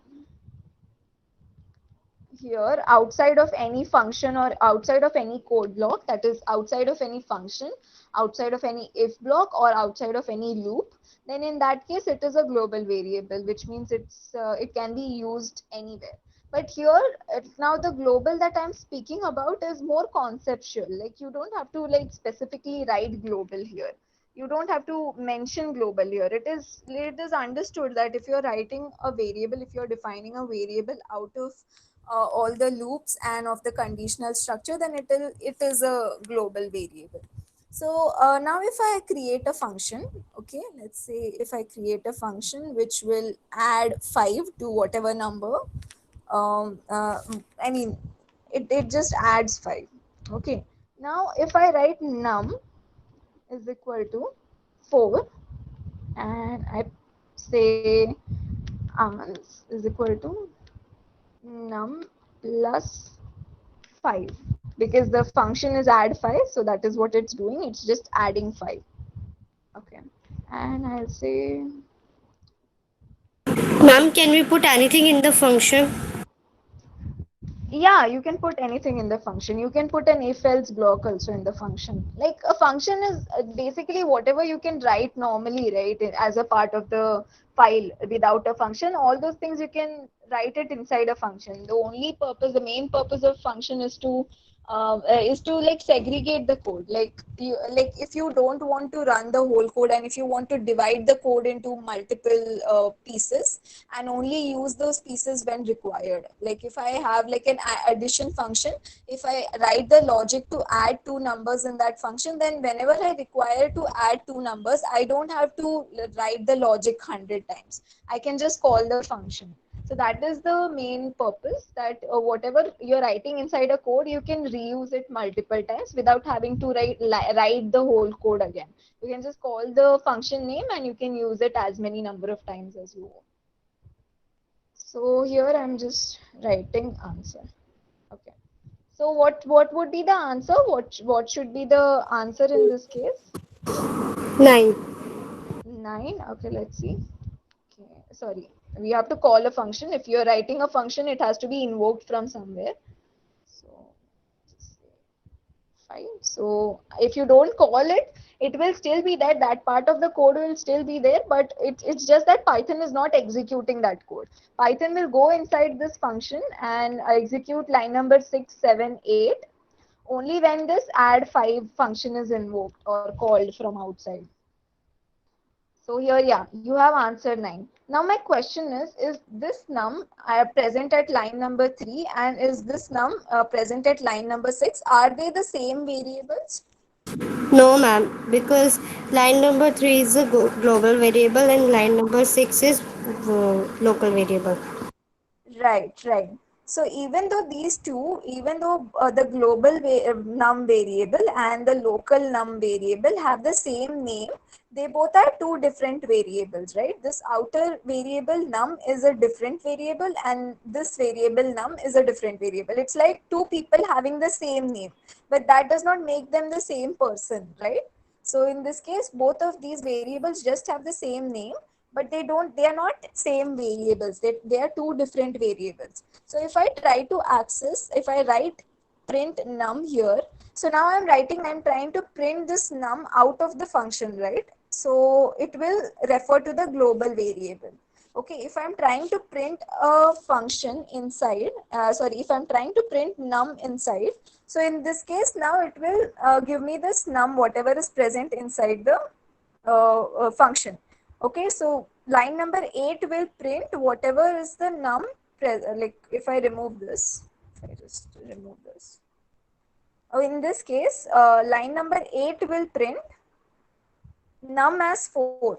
here outside of any function or outside of any code block, that is outside of any function, outside of any if block or outside of any loop, then in that case it is a global variable, which means it can be used anywhere. But here now the global that I'm speaking about is more conceptual. Like you don't have to like specifically write global here, you don't have to mention global here. It is understood that if you're writing a variable, if you're defining a variable out of all the loops and of the conditional structure, then it is a global variable. So now if I create a function, okay, let's say if I create a function which will add 5 to whatever number, I mean, it just adds 5. Okay, now if I write num is equal to 4, and I say ans is equal to num plus 5, because the function is add 5, so that is what it's doing, it's just adding 5. Okay, and I'll say, Ma'am, can we put anything in the function? yeah, you can put anything in the function. You can put an if else block also in the function. Like a function is basically whatever you can write normally, right, as a part of the file without a function. All those things you can write it inside a function. The only purpose, the main purpose of function is to like segregate the code. Like you, like if you don't want to run the whole code, and if you want to divide the code into multiple pieces and only use those pieces when required. Like if I have like an addition function, if I write the logic to add two numbers in that function, then whenever I require to add two numbers, I don't have to write the logic 100 times. I can just call the function. So that is the main purpose, that whatever you're writing inside a code, you can reuse it multiple times without having to write the whole code again. You can just call the function name and you can use it as many number of times as you want. So here I'm just writing answer. Okay. So what would be the answer? What should be the answer in this case? 9. 9. Okay, let's see. Okay, sorry. We have to call a function. If you're writing a function, it has to be invoked from somewhere. So fine. So if you don't call it, it will still be there. That part of the code will still be there, but it's just that Python is not executing that code. Python will go inside this function and execute line number 6, 7, 8 only when this add 5 function is invoked or called from outside. So here, yeah, you have answered 9. Now my question is this num present at line number 3 and is this num present at line number 6? Are they the same variables? No, ma'am, because line number 3 is a global variable and line number 6 is local variable. Right, right. So even though these two, even though the global num variable and the local num variable have the same name, they both are two different variables, right? This outer variable num is a different variable and this variable num is a different variable. It's like two people having the same name, but that does not make them the same person, right? So in this case, both of these variables just have the same name, but they are not same variables. They are two different variables. So if I try to access, if I write print num here, so now I'm trying to print this num out of the function, right? So it will refer to the global variable. Okay, if I'm trying to print a function inside, if I'm trying to print num inside, so in this case now it will give me this num whatever is present inside the function. Okay, so line number 8 will print whatever is the num, like if I remove this, if I just remove this. Oh, in this case, line number 8 will print num as 4.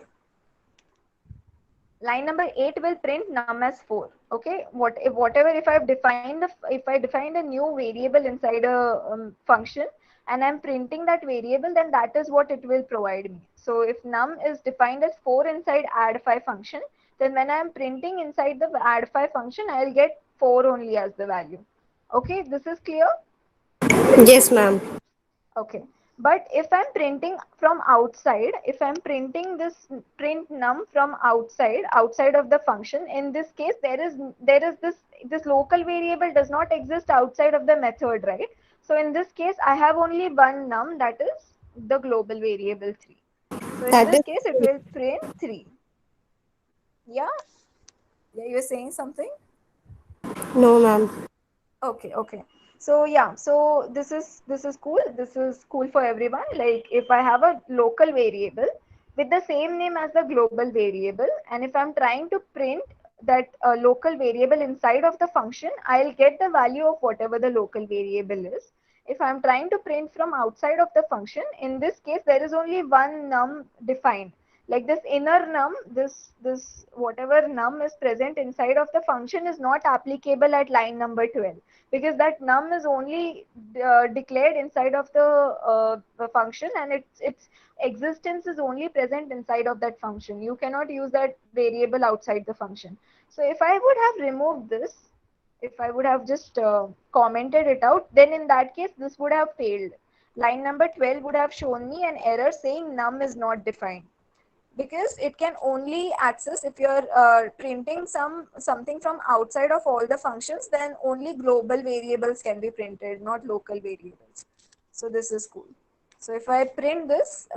Line number 8 will print num as 4. Okay, whatever, if I've defined if I defined a new variable inside a function and I'm printing that variable, then that is what it will provide me. So if num is defined as 4 inside add5 function, then when I'm printing inside the add5 function, I'll get 4 only as the value. Okay, this is clear. Yes, ma'am. Okay, but if I'm printing from outside, if I'm printing this print num from outside of the function, in this case there is this local variable does not exist outside of the method, right? So in this case I have only one num, that is the global variable 3. So in That this is case it will print 3. Yeah, yeah, you were saying something. no, ma'am. Okay, okay. So yeah, so this is cool. This is cool for everyone. Like if I have a local variable with the same name as the global variable, and if I'm trying to print that local variable inside of the function, I'll get the value of whatever the local variable is. If I'm trying to print from outside of the function, in this case there is only one num defined. Like this inner num, this whatever num is present inside of the function is not applicable at line number 12, because that num is only declared inside of the function, and its existence is only present inside of that function. You cannot use that variable outside the function. So if I would have removed this, if I would have just commented it out, then in that case this would have failed. Line number 12 would have shown me an error saying num is not defined, because it can only access if you're printing something from outside of all the functions, then only global variables can be printed, not local variables. So this is cool. So if I print this,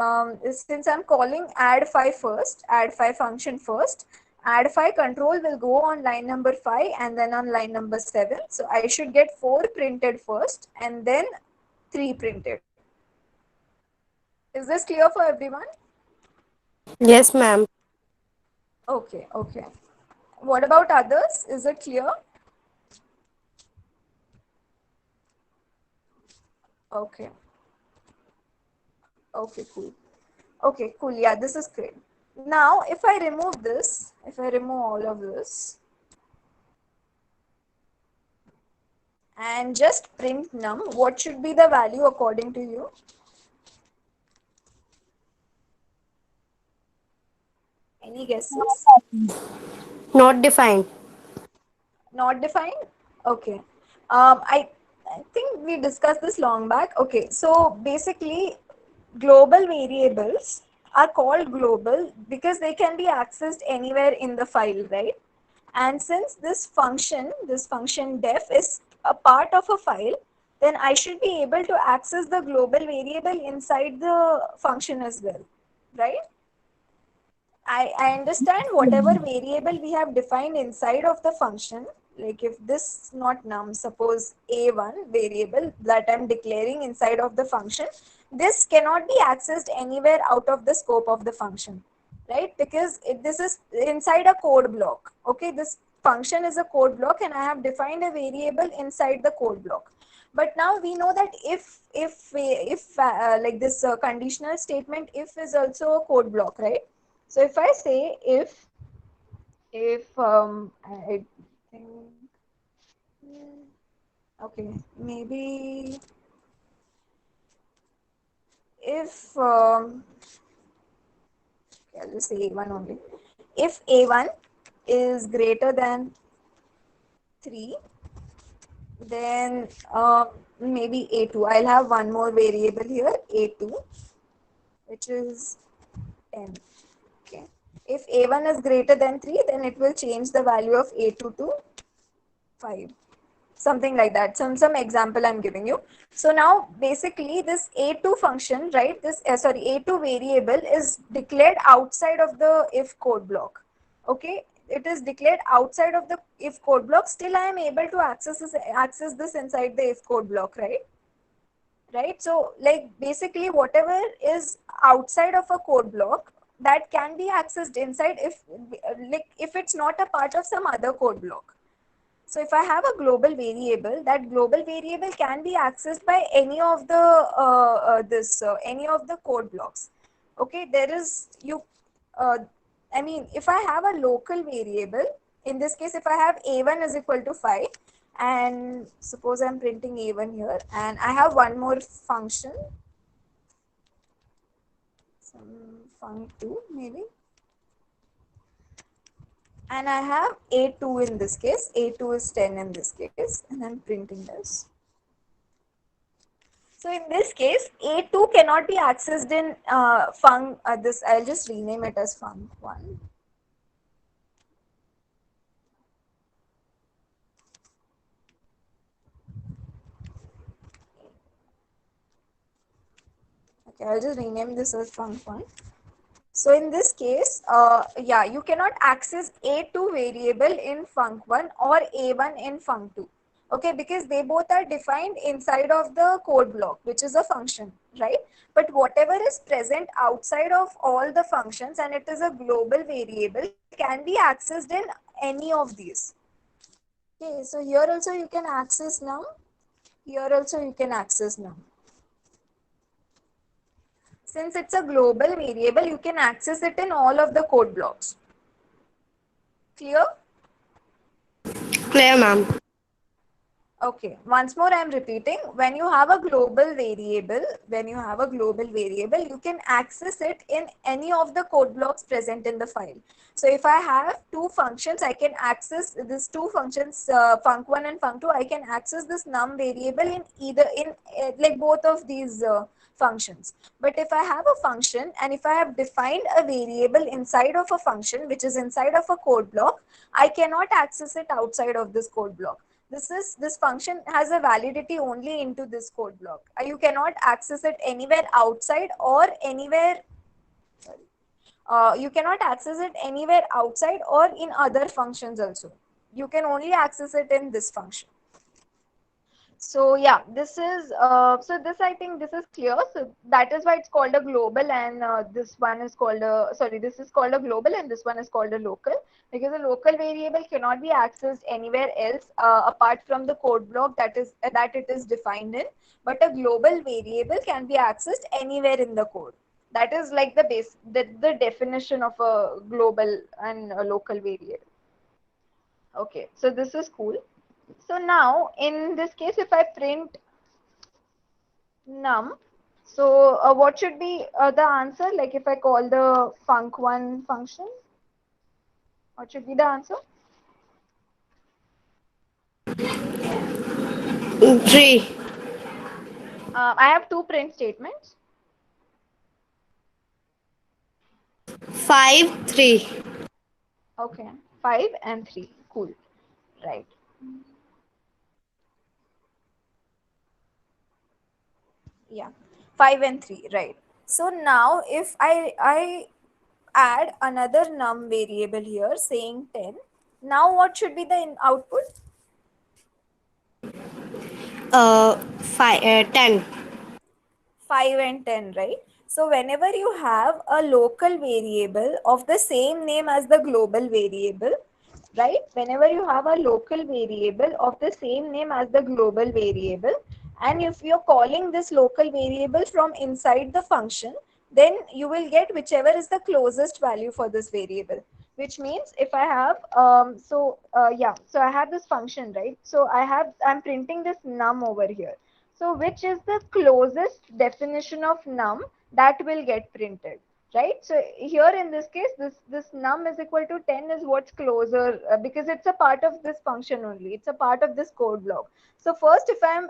since I'm calling add5 first, add5 function first, add5 control will go on line number 5 and then on line number 7. So I should get 4 printed first and then 3 printed. Is this clear for everyone? Yes, ma'am. Okay, okay. What about others? Is it clear? Okay, okay, cool. Okay, cool. Yeah, this is great. Now, if I remove this, if I remove all of this and just print num, what should be the value according to you? Any guesses? Not defined. Not defined? Okay. I think we discussed this long back. Okay, so basically, global variables are called global because they can be accessed anywhere in the file, right? And since this function def is a part of a file, then I should be able to access the global variable inside the function as well, right? I understand whatever variable we have defined inside of the function, like if this not num, suppose a1 variable that I'm declaring inside of the function, this cannot be accessed anywhere out of the scope of the function, right? Because this is inside a code block. Okay, this function is a code block and I have defined a variable inside the code block. But now we know that if like this conditional statement if is also a code block, right? So if I say if I think okay, maybe if I'll just say a1 only. If a1 is greater than 3, then maybe a2. I'll have one more variable here, a2, which is 10. Okay. If a1 is greater than 3, then it will change the value of a2 to 5. Something like that, some example I'm giving you. So now basically this a2 function, right, this a2 variable is declared outside of the if code block. Okay, it is declared outside of the if code block, still I am able to access this inside the if code block, right? So like basically whatever is outside of a code block, that can be accessed inside if like if it's not a part of some other code block. So if I have a global variable, that global variable can be accessed by any of the this any of the code blocks. Okay, there is you. Uh, I mean, if I have a local variable, in this case, if I have a1 is equal to 5, and suppose I'm printing a1 here, and I have one more function, some func2 maybe, and I have a2 in this case. A2 is 10 in this case, and I'm printing this. So in this case, A2 cannot be accessed in this. I'll just rename it as func1. Okay, I'll just rename this as func1. So in this case, yeah, you cannot access A2 variable in func1 or A1 in func2. Okay, because they both are defined inside of the code block, which is a function, right? But whatever is present outside of all the functions and it is a global variable can be accessed in any of these. Okay, so here also you can access num. Here also you can access num. Since it's a global variable, you can access it in all of the code blocks. Clear? Clear, ma'am. Okay, once more I'm repeating, when you have a global variable, you can access it in any of the code blocks present in the file. So if I have two functions, I can access these two functions, func1 and func2, I can access this num variable in either, in like both of these functions. But if I have a function and if I have defined a variable inside of a function, which is inside of a code block, I cannot access it outside of this code block. This function has a validity only into this code block. You cannot access it anywhere outside or anywhere. Sorry. You cannot access it anywhere outside or in other functions also. You can only access it in this function. So yeah, this is so this I think this is clear. So that is why it's called a global, and this one is called a sorry. This is called a global, and this one is called a local, because a local variable cannot be accessed anywhere else apart from the code block that it is defined in. But a global variable can be accessed anywhere in the code. That is like the definition of a global and a local variable. Okay, so this is cool. So now in this case, if I print num, so what should be the answer? Like if I call the func1 function, what should be the answer? 3. I have two print statements. 5, 3. Okay, 5 and 3. Cool. Right. Yeah, 5 and 3. Right. So now if I add another num variable here saying 10, now what should be the output? 10. 5 and 10, right? So whenever you have a local variable of the same name as the global variable, right? Whenever you have a local variable of the same name as the global variable, and if you're calling this local variable from inside the function, then you will get whichever is the closest value for this variable. Which means if I have yeah, so I have this function, right? So I'm printing this num over here. So which is the closest definition of num that will get printed, right? So here in this case, this num is equal to 10 is what's closer because it's a part of this function only. It's a part of this code block. So first, if I'm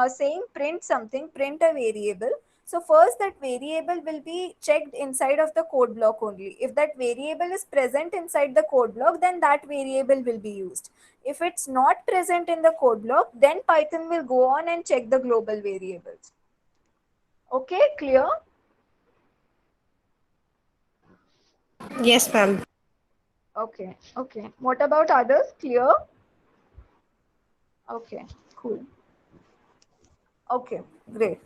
saying print something, print a variable. So first that variable will be checked inside of the code block only. If that variable is present inside the code block, then that variable will be used. If it's not present in the code block, then Python will go on and check the global variables. Okay, clear? Yes, ma'am. Okay, okay. What about others? Clear? Okay, cool. Okay, great.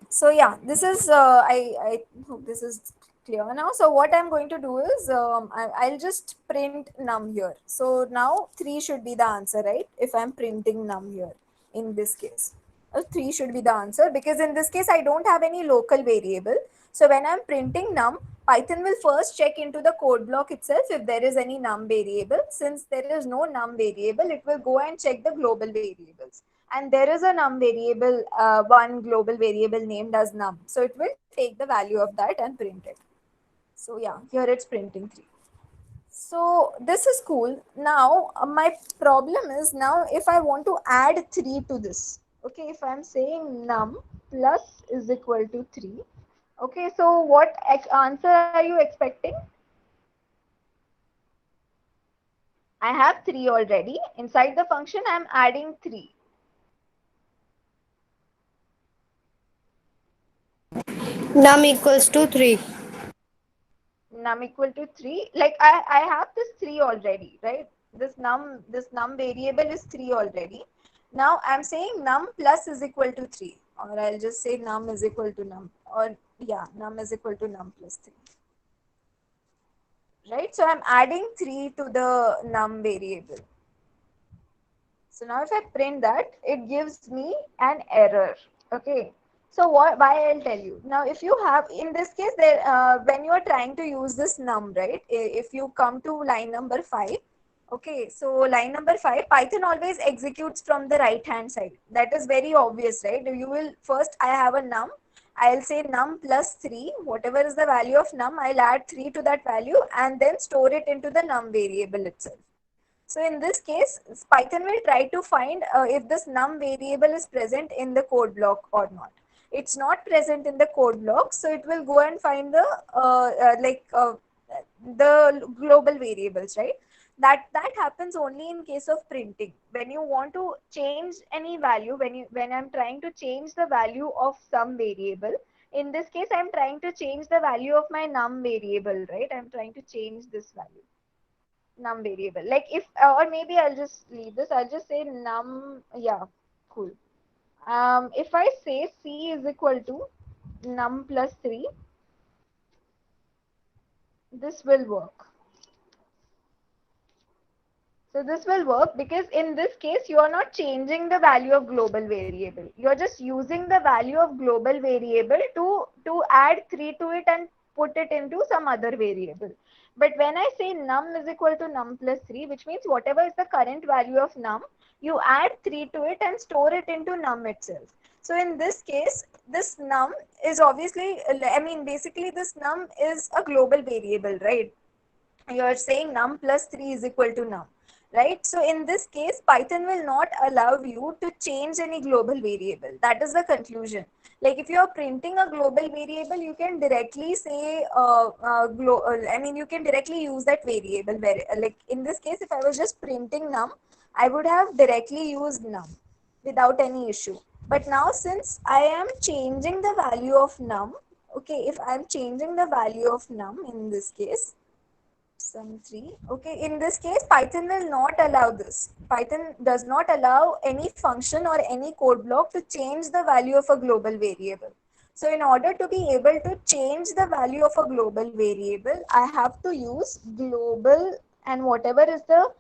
So yeah, this is I hope this is clear now. So what I'm going to do is I'll just print num here. So now 3 should be the answer, right? If I'm printing num here in this case. 3 should be the answer because in this case I don't have any local variable. So when I'm printing num, Python will first check into the code block itself if there is any num variable. Since there is no num variable, it will go and check the global variables. And there is a num variable, one global variable named as num. So it will take the value of that and print it. So yeah, here it's printing 3. So this is cool. Now my problem is now if I want to add 3 to this. Okay, if I'm saying num plus is equal to 3. Okay, so what answer are you expecting? I have 3 already. Inside the function, I'm adding 3. Num equals to 3. Num equal to 3. Like I have this 3 already, right? This num variable is 3 already. Now I'm saying num plus is equal to 3. Or I'll just say num is equal to num. Or yeah, num is equal to num plus 3. Right? So I'm adding 3 to the num variable. So now if I print that, it gives me an error. Okay. So why I'll tell you. Now if you have, in this case, there when you are trying to use this num, right? If you come to line number 5, okay, so line number 5, Python always executes from the right hand side. That is very obvious, right? You will first, I have a num. I'll say num plus 3, whatever is the value of num, I'll add 3 to that value and then store it into the num variable itself. So in this case, Python will try to find if this num variable is present in the code block or not. It's not present in the code block, so it will go and find the the global variables, right? That happens only in case of printing. When you want to change any value, when I'm trying to change the value of some variable, in this case, I'm trying to change the value of my num variable, right? I'm trying to change this value num variable. Like if, or maybe I'll just leave this. I'll just say num. Yeah, cool. If I say c is equal to num plus 3, this will work. So this will work because in this case, you are not changing the value of global variable. You're just using the value of global variable to add 3 to it and put it into some other variable. But when I say num is equal to num plus 3, which means whatever is the current value of num, you add 3 to it and store it into num itself. So in this case, this num is obviously, I mean, basically this num is a global variable, right? You are saying num plus 3 is equal to num, right? So in this case, Python will not allow you to change any global variable. That is the conclusion. Like if you are printing a global variable, you can directly say I mean, you can directly use that variable where, like in this case, if I was just printing num, I would have directly used num without any issue. But now since I am changing the value of num, okay, if I am changing the value of num in this case, some 3, okay, in this case Python will not allow this. Python does not allow any function or any code block to change the value of a global variable. So in order to be able to change the value of a global variable, I have to use global and whatever is the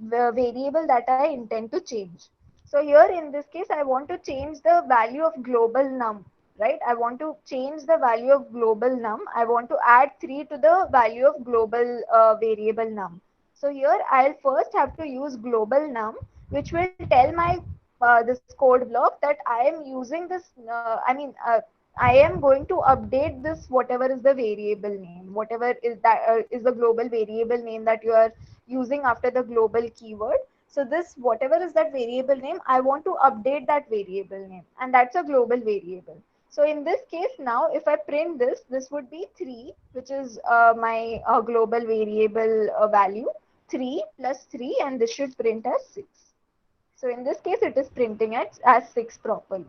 variable that I intend to change. So here in this case, I want to change the value of global num, right? I want to change the value of global num. I want to add 3 to the value of global variable num. So here I'll first have to use global num, which will tell my this code block that I am using this. I am going to update this whatever is the variable name, whatever is that is the global variable name that you are using after the global keyword. So this, whatever is that variable name, I want to update that variable name, and that's a global variable. So in this case now, if I print this, this would be 3, which is my global variable value, 3 plus 3, and this should print as 6. So in this case, it is printing as 6 properly.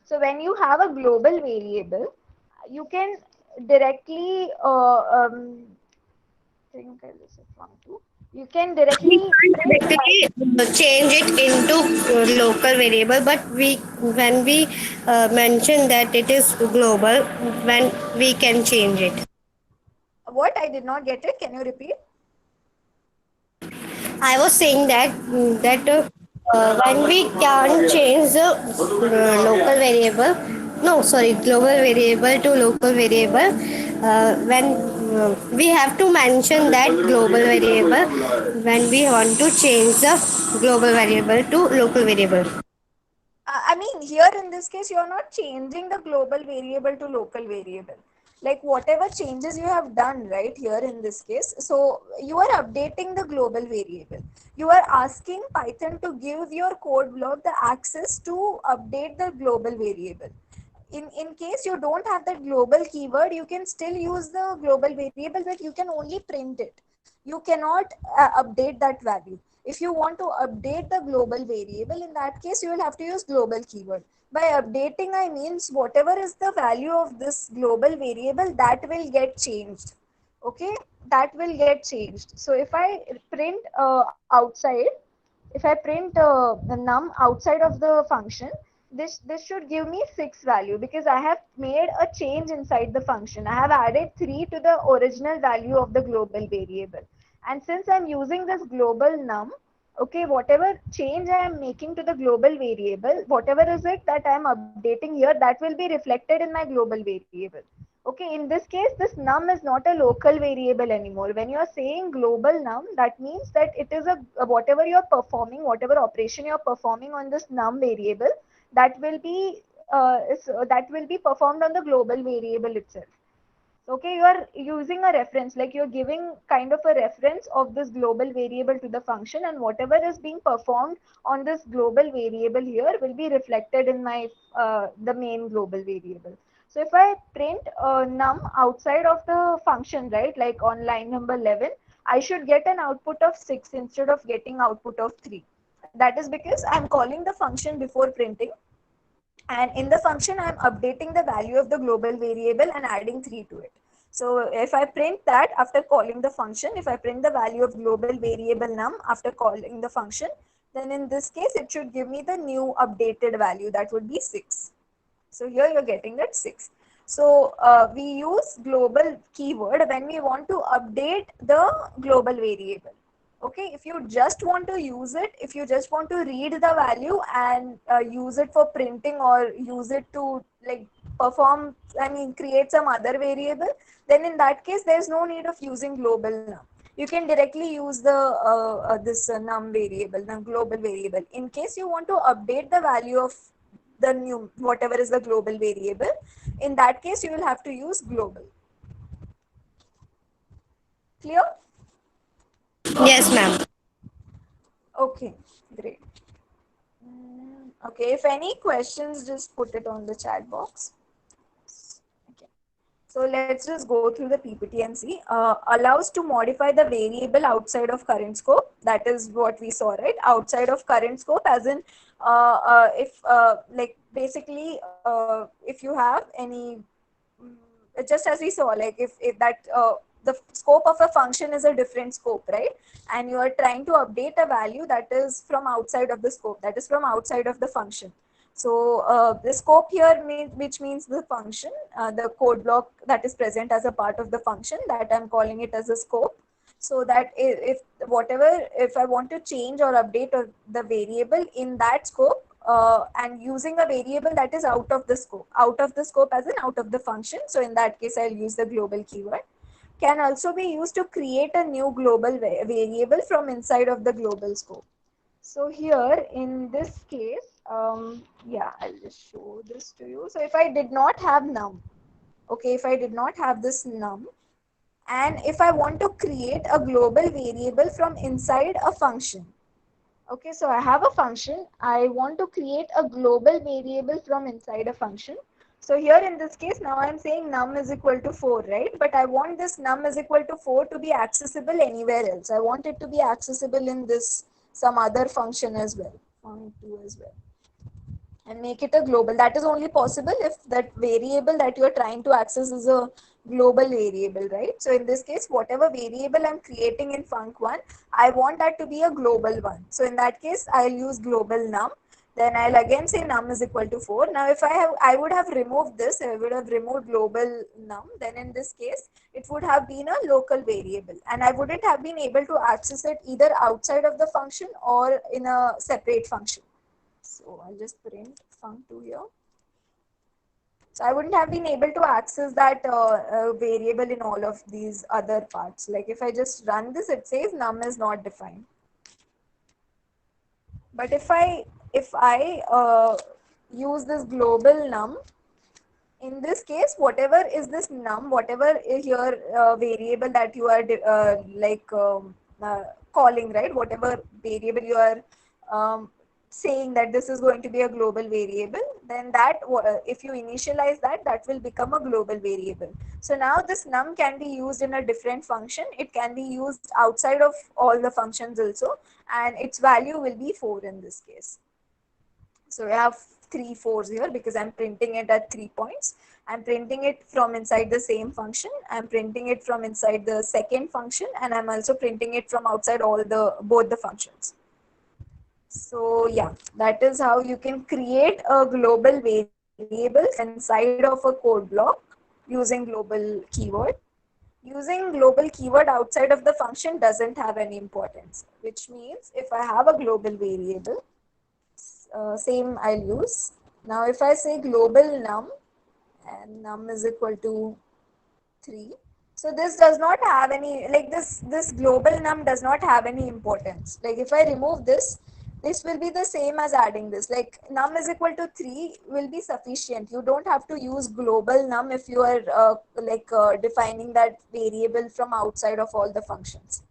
So when you have a global variable, you can directly think I just said one, two. You can directly print. Directly change it into local variable, but we when we mention that it is global, when we can change it. What? I did not get it. Can you repeat? I was saying that when we can change the local variable, no, sorry, global variable to local variable, when we have to mention that global variable when we want to change the global variable to local variable. I mean, here in this case, you are not changing the global variable to local variable. Like whatever changes you have done right here in this case, so you are updating the global variable. You are asking Python to give your code block the access to update the global variable. In case you don't have that global keyword, you can still use the global variable, but you can only print it. You cannot update that value. If you want to update the global variable, in that case you will have to use global keyword. By updating, I means whatever is the value of this global variable, that will get changed. Okay, that will get changed. So if I print outside, if I print the num outside of the function, this should give me 6 value, because I have made a change inside the function. I have added 3 to the original value of the global variable. And since I'm using this global num, okay, whatever change I am making to the global variable, whatever is it that I am updating here, that will be reflected in my global variable. Okay, in this case, this num is not a local variable anymore. When you are saying global num, that means that it is a whatever you are performing, whatever operation you are performing on this num variable, that will be that will be performed on the global variable itself. Okay, you are using a reference, like you're giving kind of a reference of this global variable to the function, and whatever is being performed on this global variable here will be reflected in my the main global variable. So if I print num outside of the function, right, like on line number 11, I should get an output of 6 instead of getting output of 3. That is because I'm calling the function before printing, and in the function I'm updating the value of the global variable and adding 3 to it. So if I print that after calling the function, if I print the value of global variable num after calling the function, then in this case it should give me the new updated value, that would be 6. So here you're getting that 6. So we use global keyword when we want to update the global variable. Okay, if you just want to use it, if you just want to read the value and use it for printing, or use it to like perform, I mean create some other variable, then in that case there's no need of using global num. You can directly use the this num variable, num global variable. In case you want to update the value of the new whatever is the global variable, in that case you will have to use global. Clear? Yes, ma'am. Okay, great. Okay, if any questions, just put it on the chat box. Okay. So let's just go through the PPT and see. Allows to modify the variable outside of current scope. That is what we saw, right? Outside of current scope, as in if like basically if you have any just as we saw, like if that the scope of a function is a different scope, right, and you are trying to update a value that is from outside of the scope, that is from outside of the function. So the scope here means, which means the function, the code block that is present as a part of the function, that I'm calling it as a scope. So that if whatever, if I want to change or update the variable in that scope, and using a variable that is out of the scope as in out of the function, so in that case I'll use the global keyword. Can also be used to create a new global variable from inside of the global scope. So here in this case, yeah, I'll just show this to you. So if I did not have num, okay, if I did not have this num, and if I want to create a global variable from inside a function, okay, so I have a function, I want to create a global variable from inside a function. So here in this case, now I'm saying num is equal to 4, right? But I want this num is equal to 4 to be accessible anywhere else. I want it to be accessible in this some other function as well, func2 as well. and make it a global. That is only possible if that variable that you're trying to access is a global variable, right? So in this case, whatever variable I'm creating in func1, I want that to be a global one. So in that case, I'll use global num. Then I'll again say num is equal to 4. Now if I would have removed this, I would have removed global num, then in this case it would have been a local variable, and I wouldn't have been able to access it either outside of the function or in a separate function. So I'll just print func2 here. So I wouldn't have been able to access that variable in all of these other parts. Like if I just run this, it says num is not defined. But if I use this global num, in this case, whatever is this num, whatever is your variable that you are uh, calling, right? Whatever variable you are um, saying that this is going to be a global variable, then that if you initialize that, that will become a global variable. So now this num can be used in a different function. It can be used outside of all the functions also, and its value will be 4 in this case. So I have three fours here because I'm printing it at 3 points. I'm printing it from inside the same function. I'm printing it from inside the second function, and I'm also printing it from outside all the both the functions. So yeah, that is how you can create a global variable from inside of a code block using global keyword. Using global keyword outside of the function doesn't have any importance, which means if I have a global variable, same I'll use. Now if I say global num and num is equal to 3, so this does not have any, like this global num does not have any importance. Like if I remove this, this will be the same as adding this. Like num is equal to 3 will be sufficient. You don't have to use global num if you are defining that variable from outside of all the functions.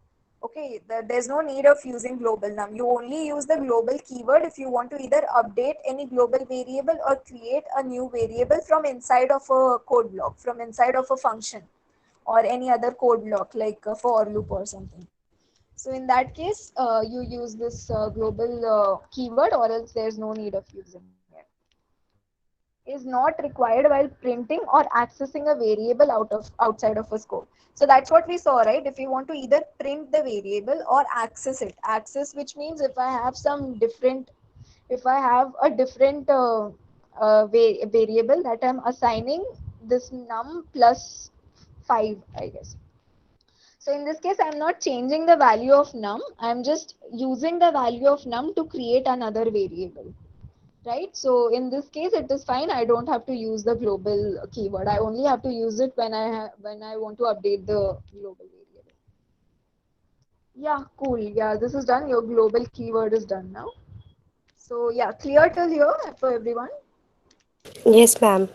Okay, there's no need of using global num. You only use the global keyword if you want to either update any global variable or create a new variable from inside of a code block, from inside of a function or any other code block like a for loop or something. So in that case, you use this global keyword, or else there's no need of using it. Is not required while printing or accessing a variable outside of a scope. So that's what we saw, right? If you want to either print the variable or access it, access, which means if I have some different, if I have a different variable that I'm assigning this num plus 5, I guess. So in this case, I'm not changing the value of num. I'm just using the value of num to create another variable, right? So in this case, it is fine. I don't have to use the global keyword. I only have to use it when when I want to update the global variable. Yeah, cool. Yeah, this is done. Your global keyword is done now. So yeah, clear till here for everyone. Yes, ma'am.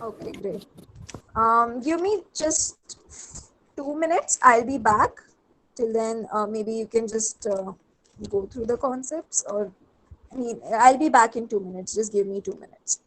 Okay, great. Give me just 2 minutes. I'll be back. Till then, maybe you can just go through the concepts, or I mean, I'll be back in 2 minutes. Just give me 2 minutes.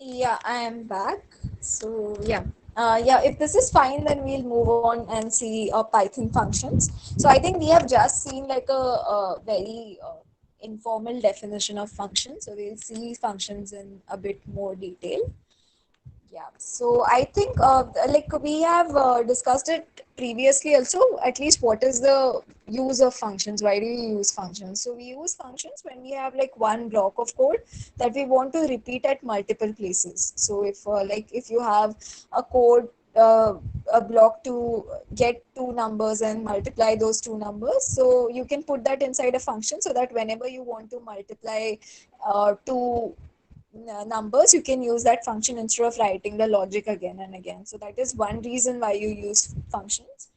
Yeah, I am back. So yeah, if this is fine, then we'll move on and see Python functions. So I think we have just seen like a very informal definition of functions. So we'll see functions in a bit more detail. Yeah, so I think like we have discussed it previously also, at least what is the use of functions? Why do you use functions? So we use functions when we have like one block of code that we want to repeat at multiple places. So if like if you have a code, a block to get two numbers and multiply those two numbers, so you can put that inside a function so that whenever you want to multiply two numbers, you can use that function instead of writing the logic again and again. So that is one reason why you use functions.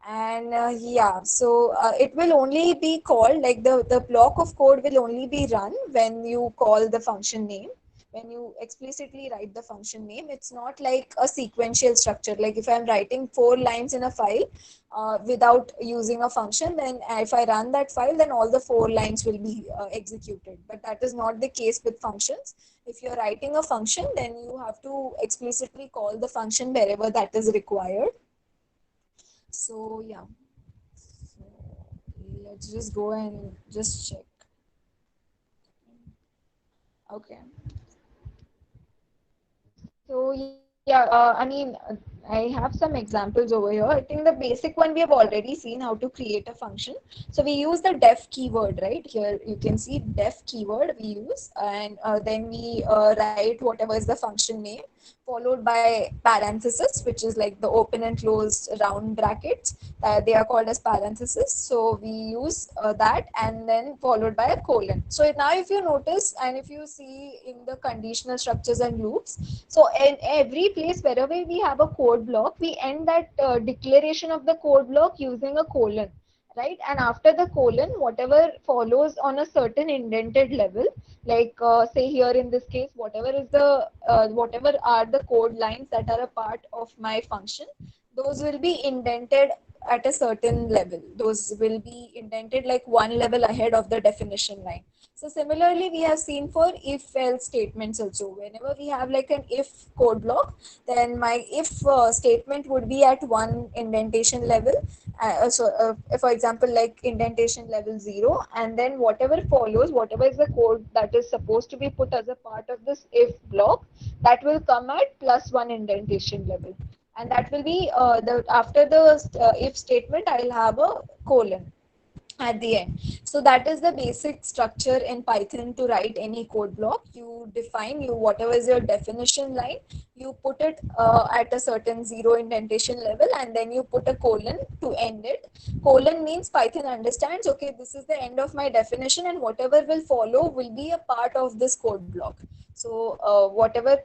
And yeah, so it will only be called, like the block of code will only be run when you call the function name, when you explicitly write the function name. It's not like a sequential structure. Like if I'm writing 4 lines in a file without using a function, then if I run that file, then all the 4 lines will be executed. But that is not the case with functions. If you're writing a function, then you have to explicitly call the function wherever that is required. So yeah, so let's just go and just check. Okay. So yeah, I have some examples over here. I think the basic one we have already seen how to create a function. So we use the def keyword, right? Here you can see def keyword we use, and then we write whatever is the function name, followed by parenthesis, which is like the open and closed round brackets. They are called as parenthesis. So we use that, and then followed by a colon. So now if you notice, and if you see in the conditional structures and loops, so in every place wherever we have a code block, we end that declaration of the code block using a colon, right? And after the colon, whatever follows on a certain indented level, like say here in this case, whatever are the code lines that are a part of my function, those will be indented at a certain level. Those will be indented like one level ahead of the definition line. So similarly, we have seen for if-else statements also. Whenever we have like an if code block, then my if statement would be at one indentation level. For example, like indentation level 0, and then whatever follows, whatever is the code that is supposed to be put as a part of this if block, that will come at +1 indentation level. And that will be the after the if statement, I'll have a colon at the end. So that is the basic structure in Python to write any code block. You define you whatever is your definition line, you put it at a certain 0 indentation level, and then you put a colon to end it. Colon means Python understands, okay, this is the end of my definition, and whatever will follow will be a part of this code block. So whatever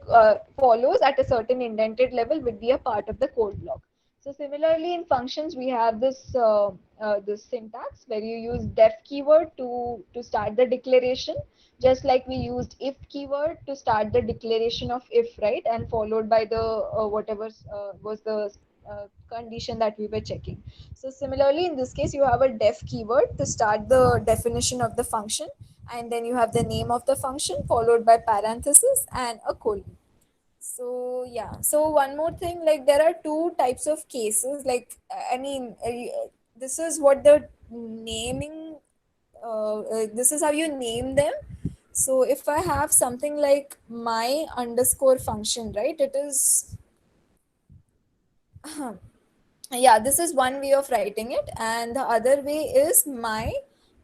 follows at a certain indented level will be a part of the code block. So similarly, in functions, we have this syntax where you use def keyword to start the declaration, just like we used if keyword to start the declaration of if, right, and followed by the whatever was the condition that we were checking. So similarly, in this case, you have a def keyword to start the definition of the function, and then you have the name of the function followed by parenthesis and a colon. So yeah, so one more thing, like there are two types of cases. Like this is what the naming. This is how you name them. So if I have something like my underscore function, right? It is yeah, this is one way of writing it, and the other way is my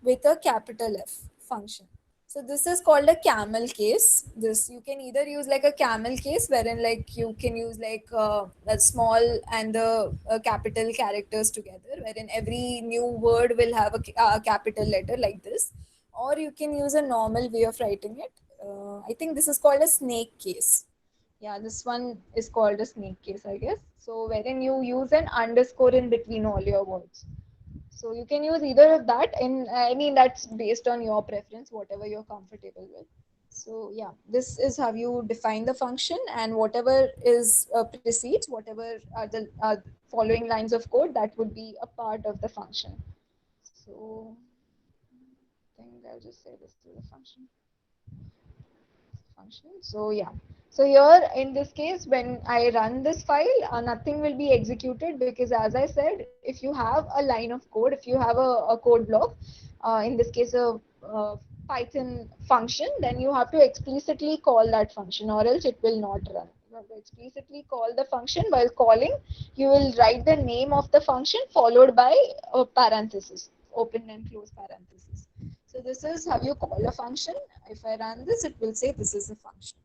with a capital F function. So this is called a camel case. This you can either use like a camel case, wherein like you can use like a small and the capital characters together, wherein every new word will have a capital letter like this, or you can use a normal way of writing it. I think this is called a snake case. Yeah, this one is called a snake case, I guess. So wherein you use an underscore in between all your words. So you can use either of that. That's based on your preference, whatever you're comfortable with. So yeah, this is how you define the function, and whatever is precedes, whatever are the following lines of code, that would be a part of the function. So I think I'll just say this is a function. So yeah. So here in this case, when I run this file, nothing will be executed, because as I said, if you have a line of code, if you have a code block, in this case a Python function, then you have to explicitly call that function, or else it will not run. You have to explicitly call the function. While calling, you will write the name of the function followed by a parenthesis, open and close parenthesis. So this is how you call a function. If I run this, it will say this is a function.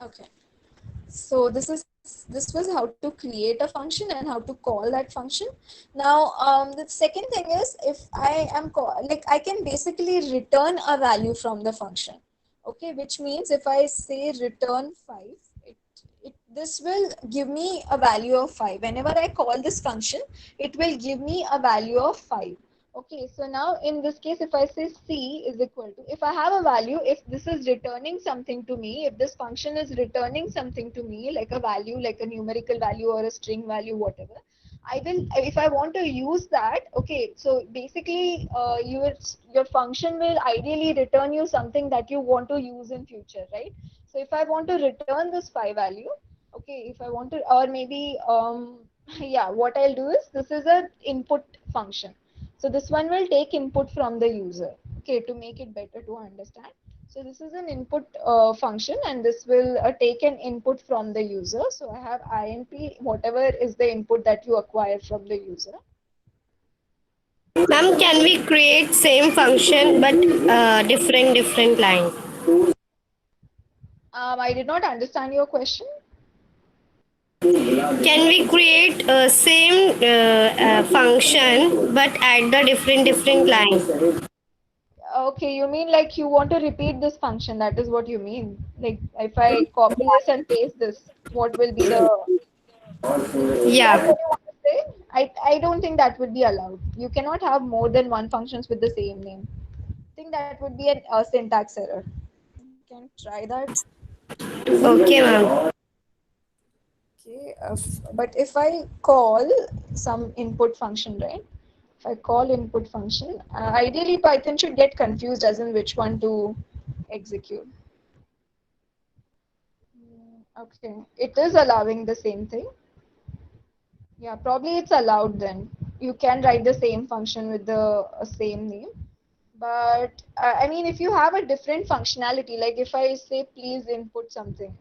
Okay. So this was how to create a function and how to call that function. Now, the second thing is, if I am like, I can basically return a value from the function. Okay, which means if I say return 5, this will give me a value of 5. Whenever I call this function, it will give me a value of 5. Okay, so now in this case, if I say C is equal to, if I have a value, if this is returning something to me, if this function is returning something to me, like a value, like a numerical value or a string value, whatever, I will, if I want to use that, okay, so basically, your function will ideally return you something that you want to use in future, right? So if I want to return this 5 value, okay, if I want to, or maybe, yeah, what I'll do is, this is a input function. So this one will take input from the user, okay, to make it better to understand. So this is an input function, and this will take an input from the user. So I have int, whatever is the input that you acquire from the user. Ma'am, can we create same function but different line? I did not understand your question. Can we create same function but add the different line? Okay, you mean like you want to repeat this function? That is what you mean. Like if I copy this and paste this, what will be the? Is that Yeah. what you want to say? I don't think that would be allowed. You cannot have more than one functions with the same name. I think that would be a syntax error. You can try that. Okay, ma'am. Okay, but if I call some input function, right? If I call input function, ideally Python should get confused as in which one to execute. Okay, it is allowing the same thing. Yeah, probably it's allowed then. You can write the same function with the same name. But I mean, if you have a different functionality, like if I say please input something,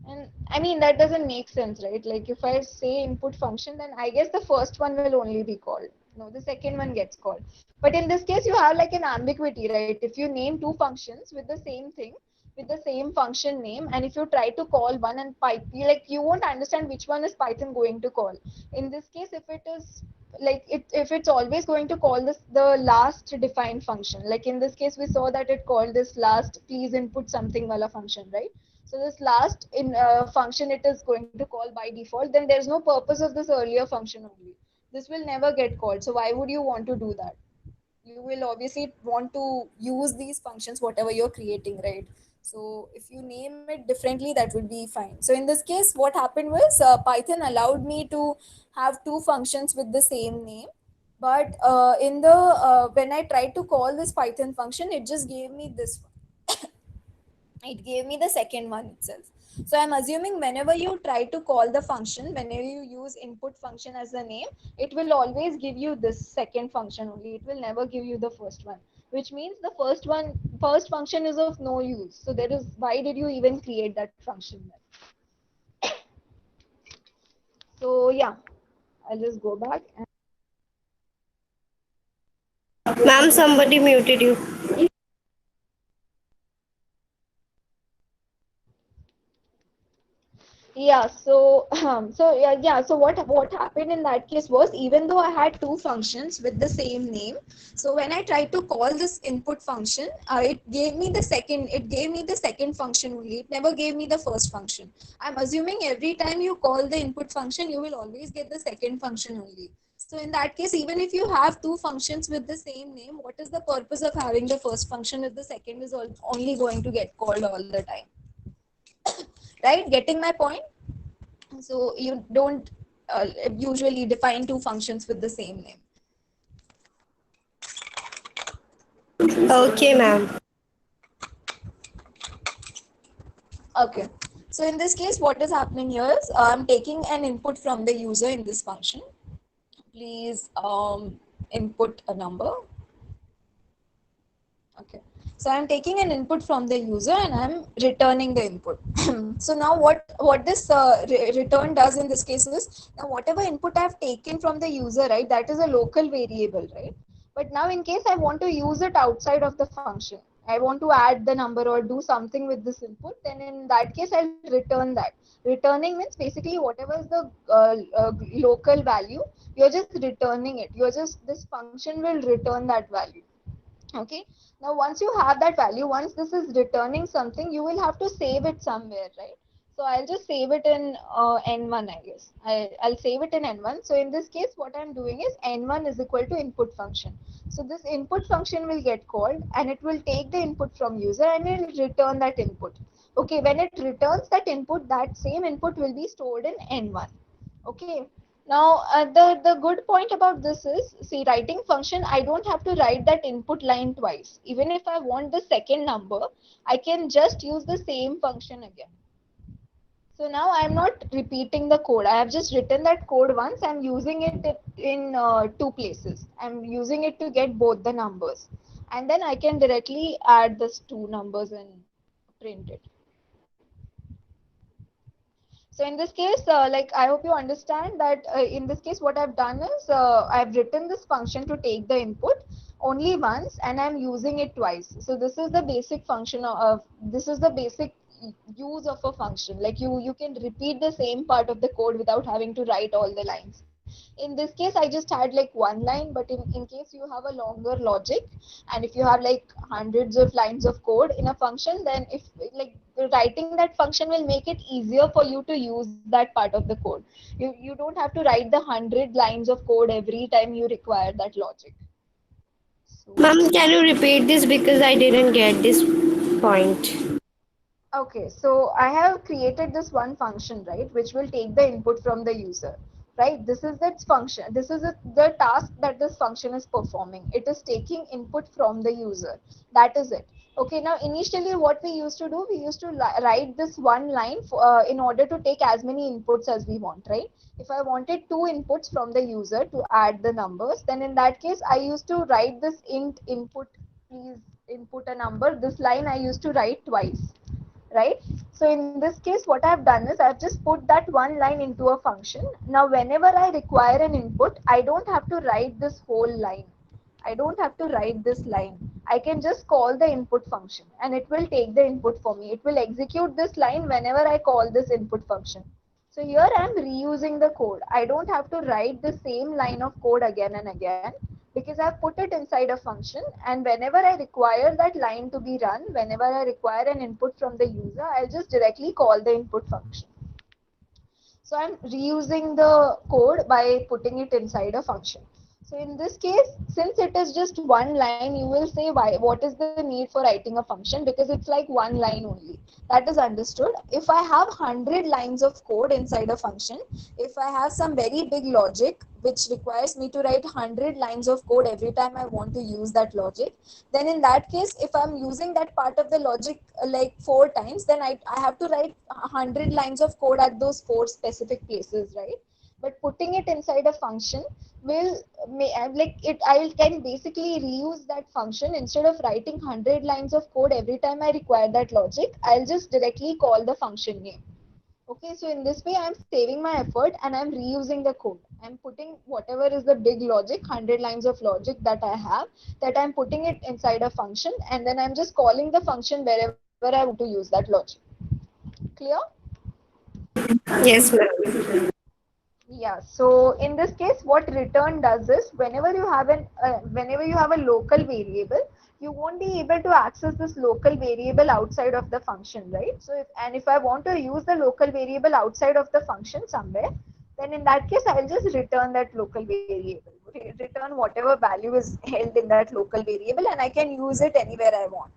and I mean, that doesn't make sense, right? Like if I say input function, then I guess the first one will only be called. No, the second one gets called. But in this case, you have like an ambiguity, right? If you name two functions with the same thing, with the same function name, and if you try to call one and Python, like you won't understand which one is Python going to call. In this case, if it is like if it's always going to call this the last defined function, like in this case we saw that it called this last please input something wala function, right? So this last in function it is going to call by default, then there's no purpose of this earlier function only. This will never get called. So why would you want to do that? You will obviously want to use these functions whatever you're creating, right? So if you name it differently, that would be fine. So in this case, what happened was Python allowed me to have two functions with the same name, but in the when I tried to call this Python function, it just gave me this one. It gave me the second one itself. So I'm assuming whenever you try to call the function, whenever you use input function as the name, it will always give you this second function only. It will never give you the first one, which means the first function is of no use. So there is, why did you even create that function then? So yeah, I'll just go back. Ma'am, somebody muted you. Yeah, so so what happened in that case was, even though I had two functions with the same name, so when I tried to call this input function, it gave me the second function only. It never gave me the first function. I'm assuming every time you call the input function, you will always get the second function only. So in that case, even if you have two functions with the same name, what is the purpose of having the first function if the second is only going to get called all the time? Right, getting my point? So you don't usually define two functions with the same name. Okay, ma'am. Okay. So in this case, what is happening here is I'm taking an input from the user in this function. Please input a number. Okay. So I'm taking an input from the user and I'm returning the input. So now what this return does in this case is, now whatever input I've taken from the user, right, that is a local variable, right? But now in case I want to use it outside of the function, I want to add the number or do something with this input, then in that case I'll return that. Returning means basically whatever is the local value, you're just returning it. You're just, this function will return that value. Okay. Now once you have that value, once this is returning something, you will have to save it somewhere, right? So I'll just save it in n1, I guess. I'll save it in n1. So in this case, what I'm doing is n1 is equal to input function. So this input function will get called and it will take the input from user and it will return that input. Okay, when it returns that input, that same input will be stored in n1. Okay. Now, the good point about this is, see, writing function, I don't have to write that input line twice. Even if I want the second number, I can just use the same function again. So now I'm not repeating the code. I have just written that code once. I'm using it in two places. I'm using it to get both the numbers. And then I can directly add these two numbers and print it. So in this case, like, I hope you understand that in this case, what I've done is I've written this function to take the input only once and I'm using it twice. So this is the basic function of, this is the basic use of a function. Like you can repeat the same part of the code without having to write all the lines. In this case, I just had like one line, but in case you have a longer logic and if you have like hundreds of lines of code in a function, then if like writing that function will make it easier for you to use that part of the code. You don't have to write the 100 lines of code every time you require that logic. So Ma'am, can you repeat this because I didn't get this point? okay, so I have created this one function, right, which will take the input from the user, right? This is its function. This is the task that this function is performing. It is taking input from the user. That is it. Okay, now initially what we used to do, we used to write this one line in order to take as many inputs as we want, right? If I wanted two inputs from the user to add the numbers, then in that case, I used to write this int input, please input a number. This line I used to write twice, right? So in this case, what I've done is I've just put that one line into a function. Now, whenever I require an input, I don't have to write this whole line. I don't have to write this line. I can just call the input function and it will take the input for me. It will execute this line whenever I call this input function. So here I'm reusing the code. I don't have to write the same line of code again and again because I've put it inside a function, and whenever I require that line to be run, whenever I require an input from the user, I'll just directly call the input function. So I'm reusing the code by putting it inside a function. So in this case, since it is just one line, you will say, why, what is the need for writing a function? Because it's like one line only. That is understood. If I have 100 lines of code inside a function, if I have some very big logic which requires me to write 100 lines of code every time I want to use that logic, then in that case, if I'm using that part of the logic like four times, then I have to write 100 lines of code at those four specific places, right? But putting it inside a function will like it, I can basically reuse that function. Instead of writing 100 lines of code every time I require that logic, I'll just directly call the function name. Okay, so in this way, I'm saving my effort and I'm reusing the code. I'm putting whatever is the big logic, 100 lines of logic that I have, that I'm putting it inside a function, and then I'm just calling the function wherever I want to use that logic. Clear? Yes, ma'am. Yeah, so in this case, what return does is, whenever you have a local variable, you won't be able to access this local variable outside of the function, right? So if I want to use the local variable outside of the function somewhere, then in that case, I'll just return that local variable. Return whatever value is held in that local variable, and I can use it anywhere I want.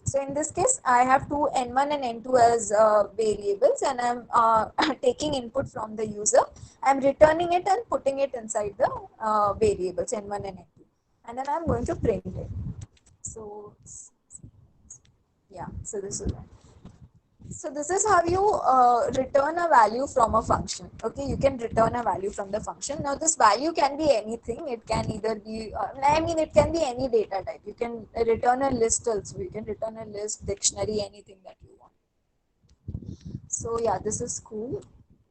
So in this case, I have two n1 and n2 as variables, and I'm taking input from the user. I'm returning it and putting it inside the variables n1 and n2, and then I'm going to print it. So yeah, so this is one. So this is how you return a value from a function. Okay, you can return a value from the function. Now this value can be anything. It can either be, I mean, it can be any data type. You can return a list also. You can return a list, dictionary, anything that you want. So yeah, this is cool.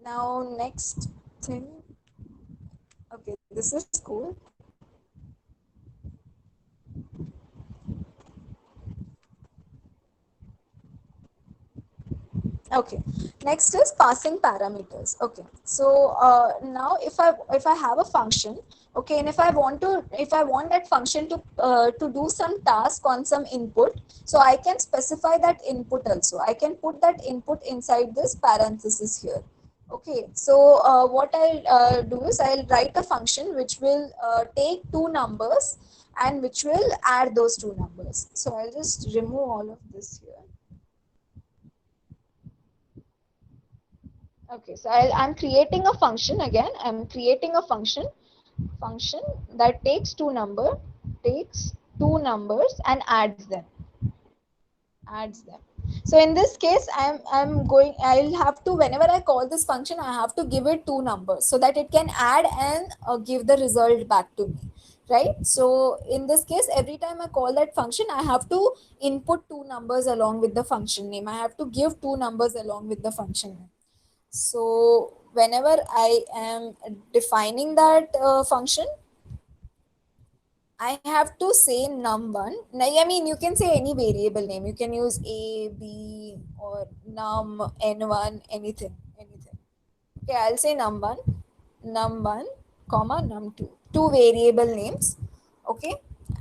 Now next thing. Okay, this is cool. Okay, next is passing parameters. Okay, so now if I have a function, okay, and if I want that function to do some task on some input, so I can specify that input also. I can put that input inside this parenthesis here. Okay, so what I'll do is I'll write a function which will take two numbers and which will add those two numbers. So I'll just remove all of this here. Okay, so I'm creating a function again. I'm creating a function that takes two numbers and adds them. So in this case, I'll have to, whenever I call this function, I have to give it two numbers so that it can add and give the result back to me, right? So in this case, every time I call that function, I have to input two numbers along with the function name. I have to give two numbers along with the function name. So whenever I am defining that function, I have to say num1. I mean, you can say any variable name. You can use a, b, or num, n1, anything. Okay, I'll say num1, comma num2. Two variable names. Okay,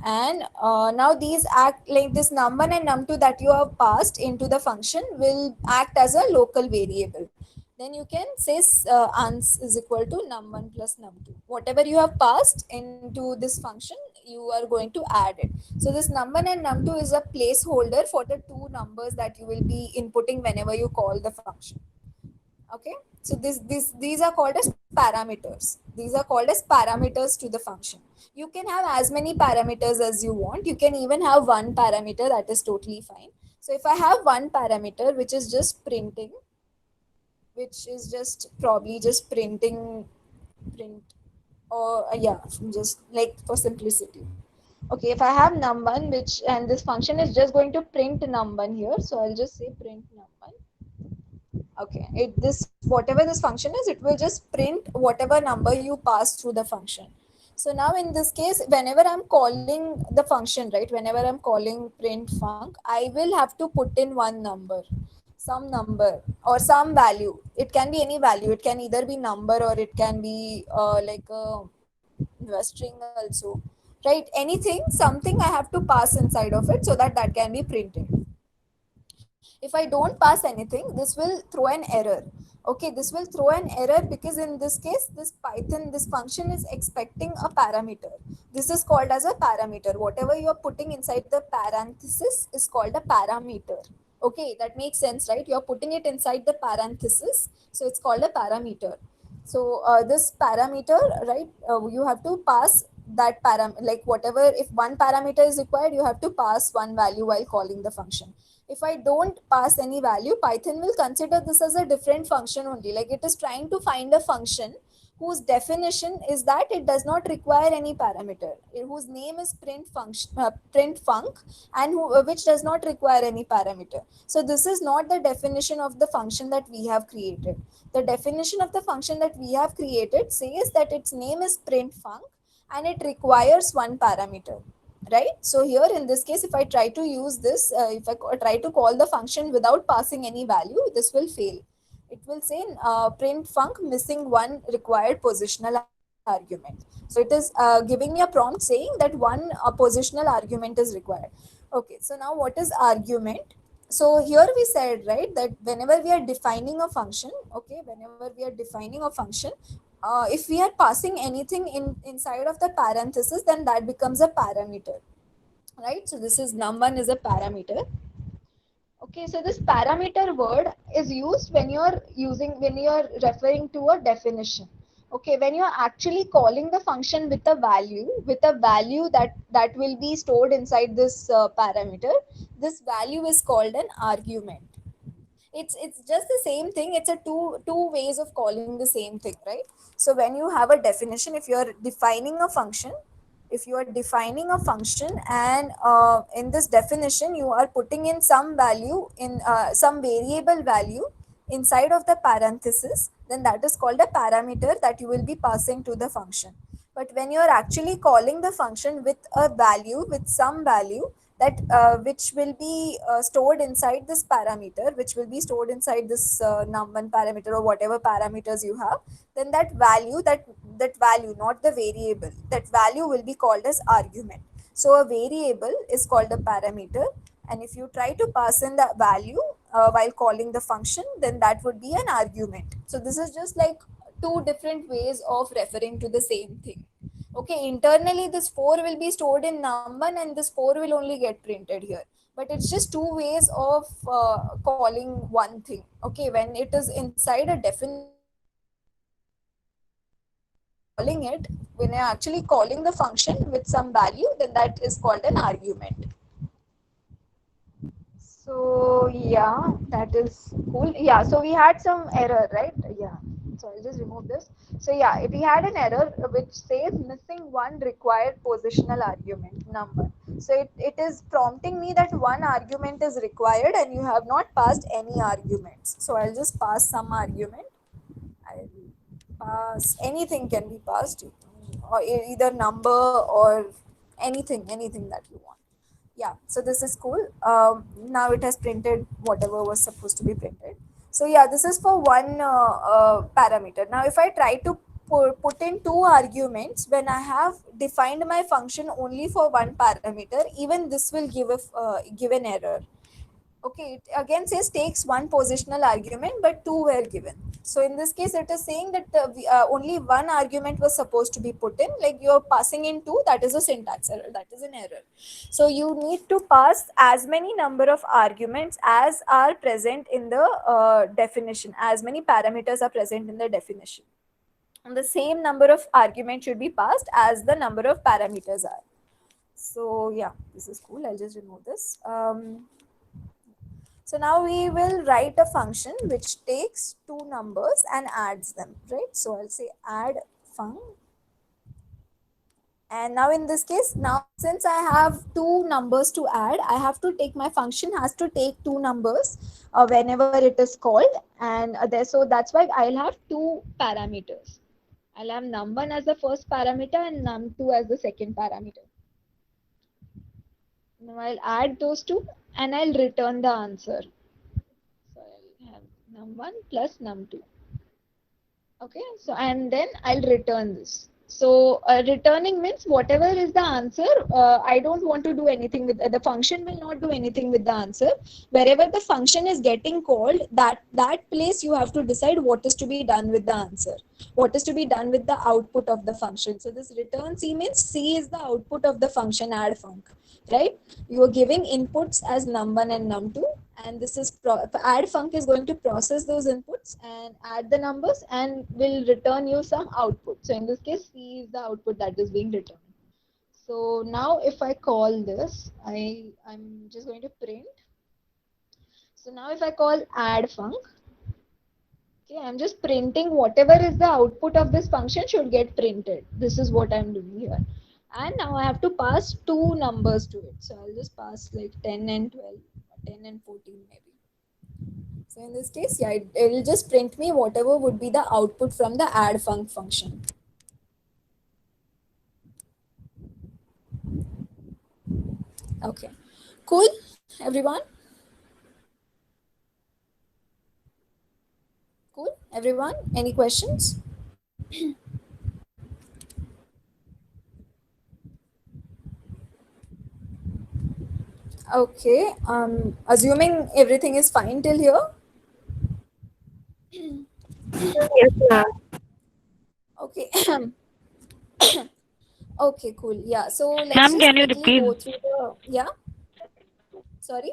and now these act like this num1 and num2 that you have passed into the function will act as a local variable. Then you can say ans is equal to num1 plus num2. Whatever you have passed into this function, you are going to add it. So this num1 and num2 is a placeholder for the two numbers that you will be inputting whenever you call the function. Okay, so these are called as parameters. These are called as parameters to the function. You can have as many parameters as you want. You can even have one parameter, that is totally fine. So if I have one parameter which is just printing, which is just probably just print, or yeah, just like for simplicity. Okay, if I have num1, which, and this function is just going to print num1 here, so I'll just say print num1. Okay, it this whatever this function is, it will just print whatever number you pass through the function. So now in this case, whenever I'm calling the function, right, whenever I'm calling print func, I will have to put in one number, some number or some value. It can be any value. It can either be number or it can be like a string also, right? Anything, something I have to pass inside of it so that that can be printed. If I don't pass anything, this will throw an error. Okay, this will throw an error because in this case, this function is expecting a parameter. This is called as a parameter. Whatever you are putting inside the parenthesis is called a parameter. Okay, that makes sense, right? You're putting it inside the parenthesis, so it's called a parameter. So this parameter, right, you have to pass that like whatever, if one parameter is required, you have to pass one value while calling the function. If I don't pass any value, Python will consider this as a different function only. Like it is trying to find a function whose definition is that it does not require any parameter, whose name is print func, and which does not require any parameter. So this is not the definition of the function that we have created. The definition of the function that we have created says that its name is print func and it requires one parameter, right? So here in this case, if I try to use this, if I try to call the function without passing any value, this will fail. It will say print func missing one required positional argument. So it is giving me a prompt saying that one positional argument is required. Okay, so now what is argument? So here we said, right, that whenever we are defining a function, okay, whenever we are defining a function, if we are passing anything inside of the parenthesis, then that becomes a parameter, right? So this is num1 is a parameter. Okay, so this parameter word is used when you're referring to a definition. Okay, when you're actually calling the function with a value that will be stored inside this parameter, this value is called an argument. It's just the same thing. It's a two ways of calling the same thing, right? So when you have a definition, if you're defining a function, if you are defining a function, and in this definition you are putting in some value, in some variable value inside of the parenthesis, then that is called a parameter that you will be passing to the function. But when you are actually calling the function with a value, with some value, that which will be stored inside this parameter, which will be stored inside this num1 parameter or whatever parameters you have, then that value, not the variable, that value will be called as argument. So a variable is called a parameter, and if you try to pass in the value while calling the function, then that would be an argument. So this is just like two different ways of referring to the same thing. Okay, internally this 4 will be stored in num1 and this 4 will only get printed here, but it's just two ways of calling one thing. Okay, when it is inside a definition, calling it, when you're actually calling the function with some value, then that is called an argument. So yeah, that is cool. Yeah, so we had some error, right? Yeah. So I'll just remove this. So yeah, we had an error which says missing one required positional argument number. So it is prompting me that one argument is required and you have not passed any arguments. So I'll just pass some argument. I'll pass anything, can be passed, or either number or anything that you want. Yeah, so this is cool. Now it has printed whatever was supposed to be printed. So yeah, this is for one parameter. Now if I try to put in two arguments when I have defined my function only for one parameter, even this will give an error. Okay, it again says takes one positional argument, but two were given. So in this case, it is saying that only one argument was supposed to be put in. Like you're passing in two, that is a syntax error. That is an error. So you need to pass as many number of arguments as are present in the definition. As many parameters are present in the definition. And the same number of arguments should be passed as the number of parameters are. So yeah, this is cool. I'll just remove this. So now we will write a function which takes two numbers and adds them, right? So I'll say add func. And now in this case, now since I have two numbers to add, I have to take, my function has to take two numbers whenever it is called. And so that's why I'll have two parameters. I'll have num1 as the first parameter and num2 as the second parameter. Now I'll add those two and I'll return the answer. So I'll have num1 plus num2. Okay, so and then I'll return this. So returning means whatever is the answer, I don't want to do anything with the function will not do anything with the answer. Wherever the function is getting called, that place you have to decide what is to be done with the answer, what is to be done with the output of the function. So this return C means C is the output of the function add func, right? You are giving inputs as num1 and num2, and this is add func is going to process those inputs and add the numbers and will return you some output. So in this case, C is the output that is being returned. So now if I call this, I'm just going to print. So now if I call add func, okay, I'm just printing whatever is the output of this function should get printed. This is what I'm doing here. And now I have to pass two numbers to it. So I'll just pass like 10 and 12, or 10 and 14 maybe. So in this case, yeah, it will just print me whatever would be the output from the add func function. Okay, cool, everyone? Cool, everyone? Any questions? Okay, assuming everything is fine till here. Yes, ma'am. Okay. Okay, cool. Yeah, so let's Ma'am, just can you quickly repeat? go through the, yeah, sorry.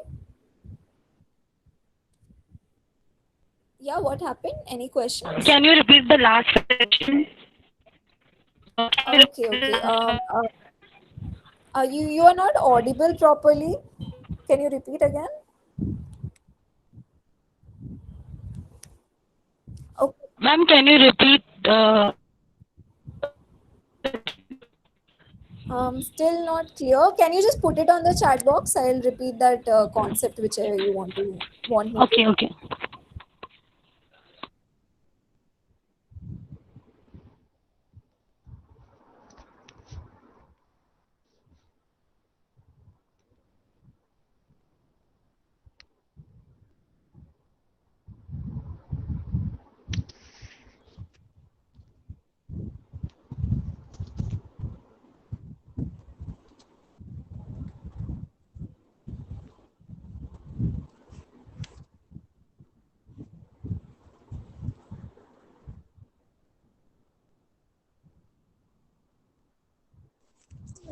Yeah, what happened? Any questions? Can you repeat the last section? Okay, okay. You are not audible properly. Can you repeat again? Okay. Ma'am, can you repeat? Still not clear. Can you just put it on the chat box? I'll repeat that concept whichever you want me to. Okay, okay.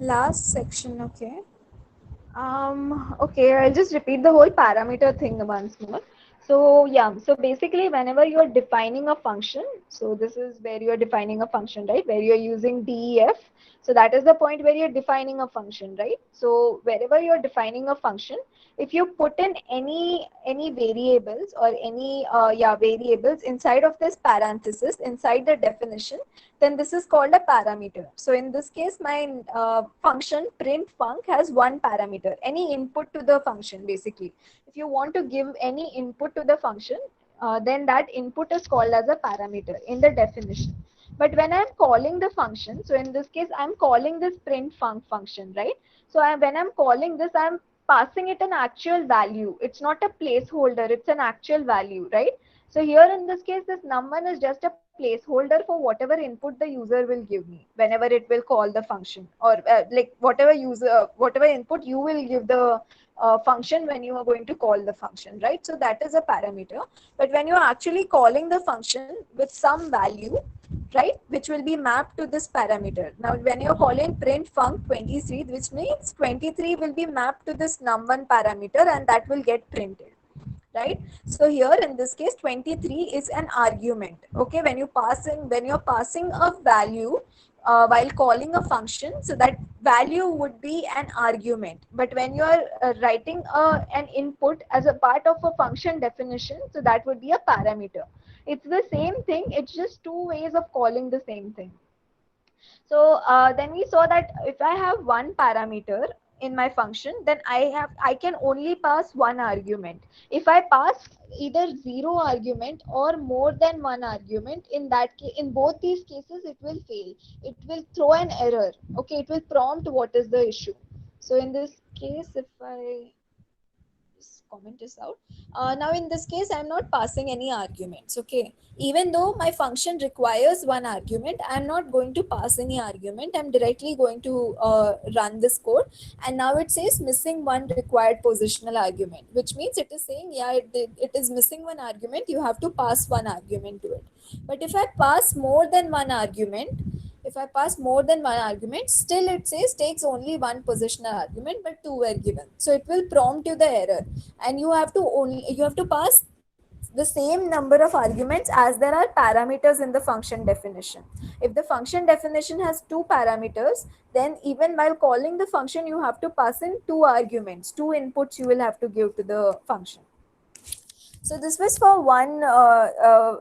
Last section, okay. Okay, I'll just repeat the whole parameter thing once more. So yeah, so basically whenever you're defining a function, so this is where you're defining a function, right? Where you're using def. So that is the point where you're defining a function, right? So wherever you're defining a function, if you put in any variables or any variables inside of this parenthesis inside the definition, then this is called a parameter. So in this case, my function print func has one parameter, any input to the function basically. If you want to give any input to the function, then that input is called as a parameter in the definition. But when I'm calling the function, so in this case, I'm calling this print func function, right? So when I'm calling this, I'm passing it an actual value. It's not a placeholder, it's an actual value, right? So here in this case, this num1 is just a placeholder for whatever input the user will give me whenever it will call the function, or like whatever input you will give the function when you are going to call the function, right? So that is a parameter. But when you are actually calling the function with some value, right, which will be mapped to this parameter. Now when you're calling print func 23, which means 23 will be mapped to this num1 parameter and that will get printed, right? So here in this case 23 is an argument. Okay, when you're passing a value while calling a function, so that value would be an argument. But when you are writing an input as a part of a function definition, so that would be a parameter. It's the same thing, it's just two ways of calling the same thing. So then we saw that if I have one parameter in my function, then I can only pass one argument. If I pass either zero argument or more than one argument, in that case, in both these cases, it will fail. It will throw an error. Okay, it will prompt what is the issue. So in this case, if I just comment this out. Now in this case, I'm not passing any arguments. Okay, even though my function requires one argument, I'm not going to pass any argument. I'm directly going to run this code, and now it says missing one required positional argument, which means it is saying, yeah, it is missing one argument. You have to pass one argument to it. But if I pass more than one argument, if I pass more than one argument, still it says takes only one positional argument, but two were given. So it will prompt you the error, and you have to pass the same number of arguments as there are parameters in the function definition. If the function definition has two parameters, then even while calling the function, you have to pass in two arguments, two inputs you will have to give to the function. So this was for one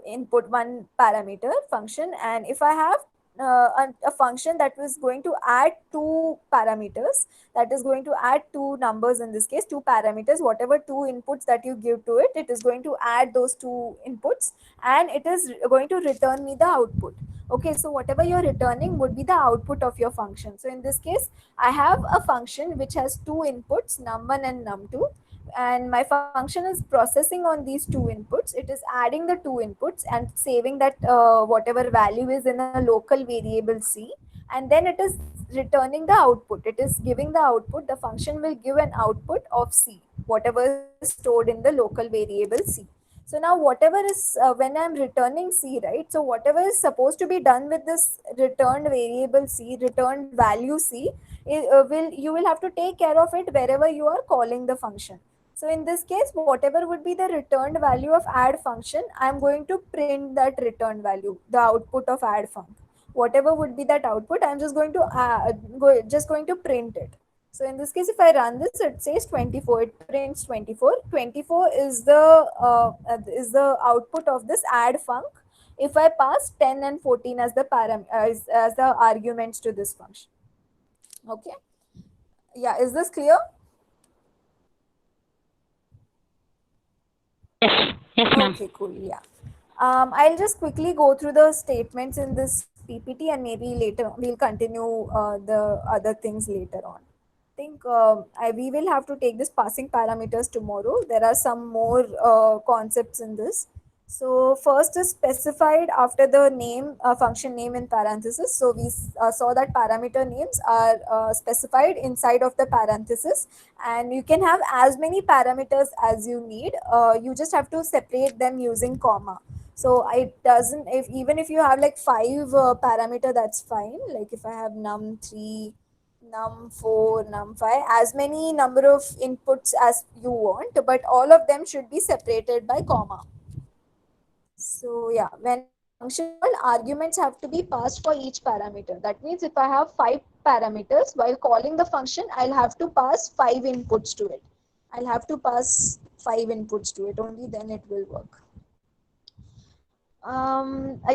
input, one parameter function. And if I have a function that was going to add two parameters, that is going to add two numbers, in this case two parameters, whatever two inputs that you give to it, it is going to add those two inputs, and it is going to return me the output. Okay, so whatever you're returning would be the output of your function. So in this case, I have a function which has two inputs, num1 and num2, and my function is processing on these two inputs. It is adding the two inputs and saving that whatever value is in a local variable c, and then it is returning the output. It is giving the output. The function will give an output of c, whatever is stored in the local variable c. So now whatever is when I'm returning c, right, so whatever is supposed to be done with this returned variable c, returned value c, will you will have to take care of it wherever you are calling the function. So in this case, whatever would be the returned value of add function, I am going to print that returned value, the output of add func. whatever would be that output, I'm just going to just going to print it. So in this case, if I run this, it says 24, it prints 24. 24 is the output of this add func if I pass 10 and 14 as the as the arguments to this function. Okay, yeah, is this clear? Yes, yes, ma'am. Okay, cool. Yeah. I'll just quickly go through the statements in this PPT, and maybe later we'll continue the other things later on. Think we will have to take this passing parameters tomorrow. There are some more concepts in this. So first is specified after the name function name in parenthesis. So we saw that parameter names are specified inside of the parenthesis, and you can have as many parameters as you need. You just have to separate them using comma. So it doesn't, if even if you have like five parameter, that's fine. Like if I have num3, num4, num5, as many number of inputs as you want, but all of them should be separated by comma. So yeah, when a function is called, arguments have to be passed for each parameter. That means if I have five parameters, while calling the function, I'll have to pass five inputs to it. I'll have to pass five inputs to it, only then it will work.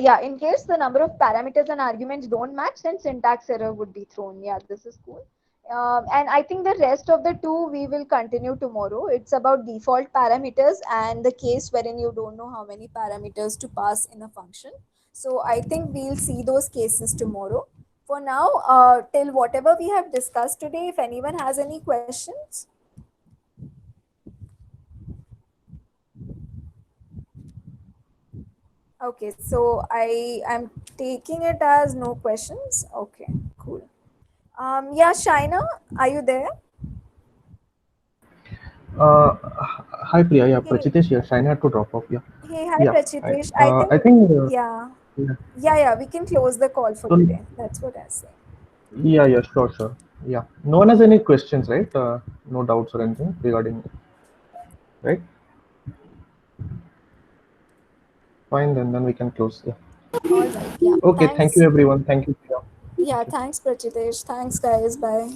Yeah, in case the number of parameters and arguments don't match, then syntax error would be thrown. Yeah, this is cool. And I think the rest of the two we will continue tomorrow. It's about default parameters and the case wherein you don't know how many parameters to pass in a function. So I think we'll see those cases tomorrow. For now, till whatever we have discussed today, if anyone has any questions. Okay, so I am taking it as no questions. Okay, cool. Yeah, Shaina, are you there? Uh, Hi Priya, yeah, Hey, Prachitesh here. Shine had to drop off. Yeah, hey, hi, yeah. Prachitesh. I I think, think, yeah, yeah. yeah, we can close the call for So, today. That's what I say. yeah, sure, sure. Yeah, no one has any questions, right? No doubts or anything regarding, right? Fine, then we can close. Yeah. All right, yeah. Okay, thank you Thanks. everyone. Thank you, Priya. Yeah, Thank you. thanks, Prachitesh. Thanks, guys. Bye.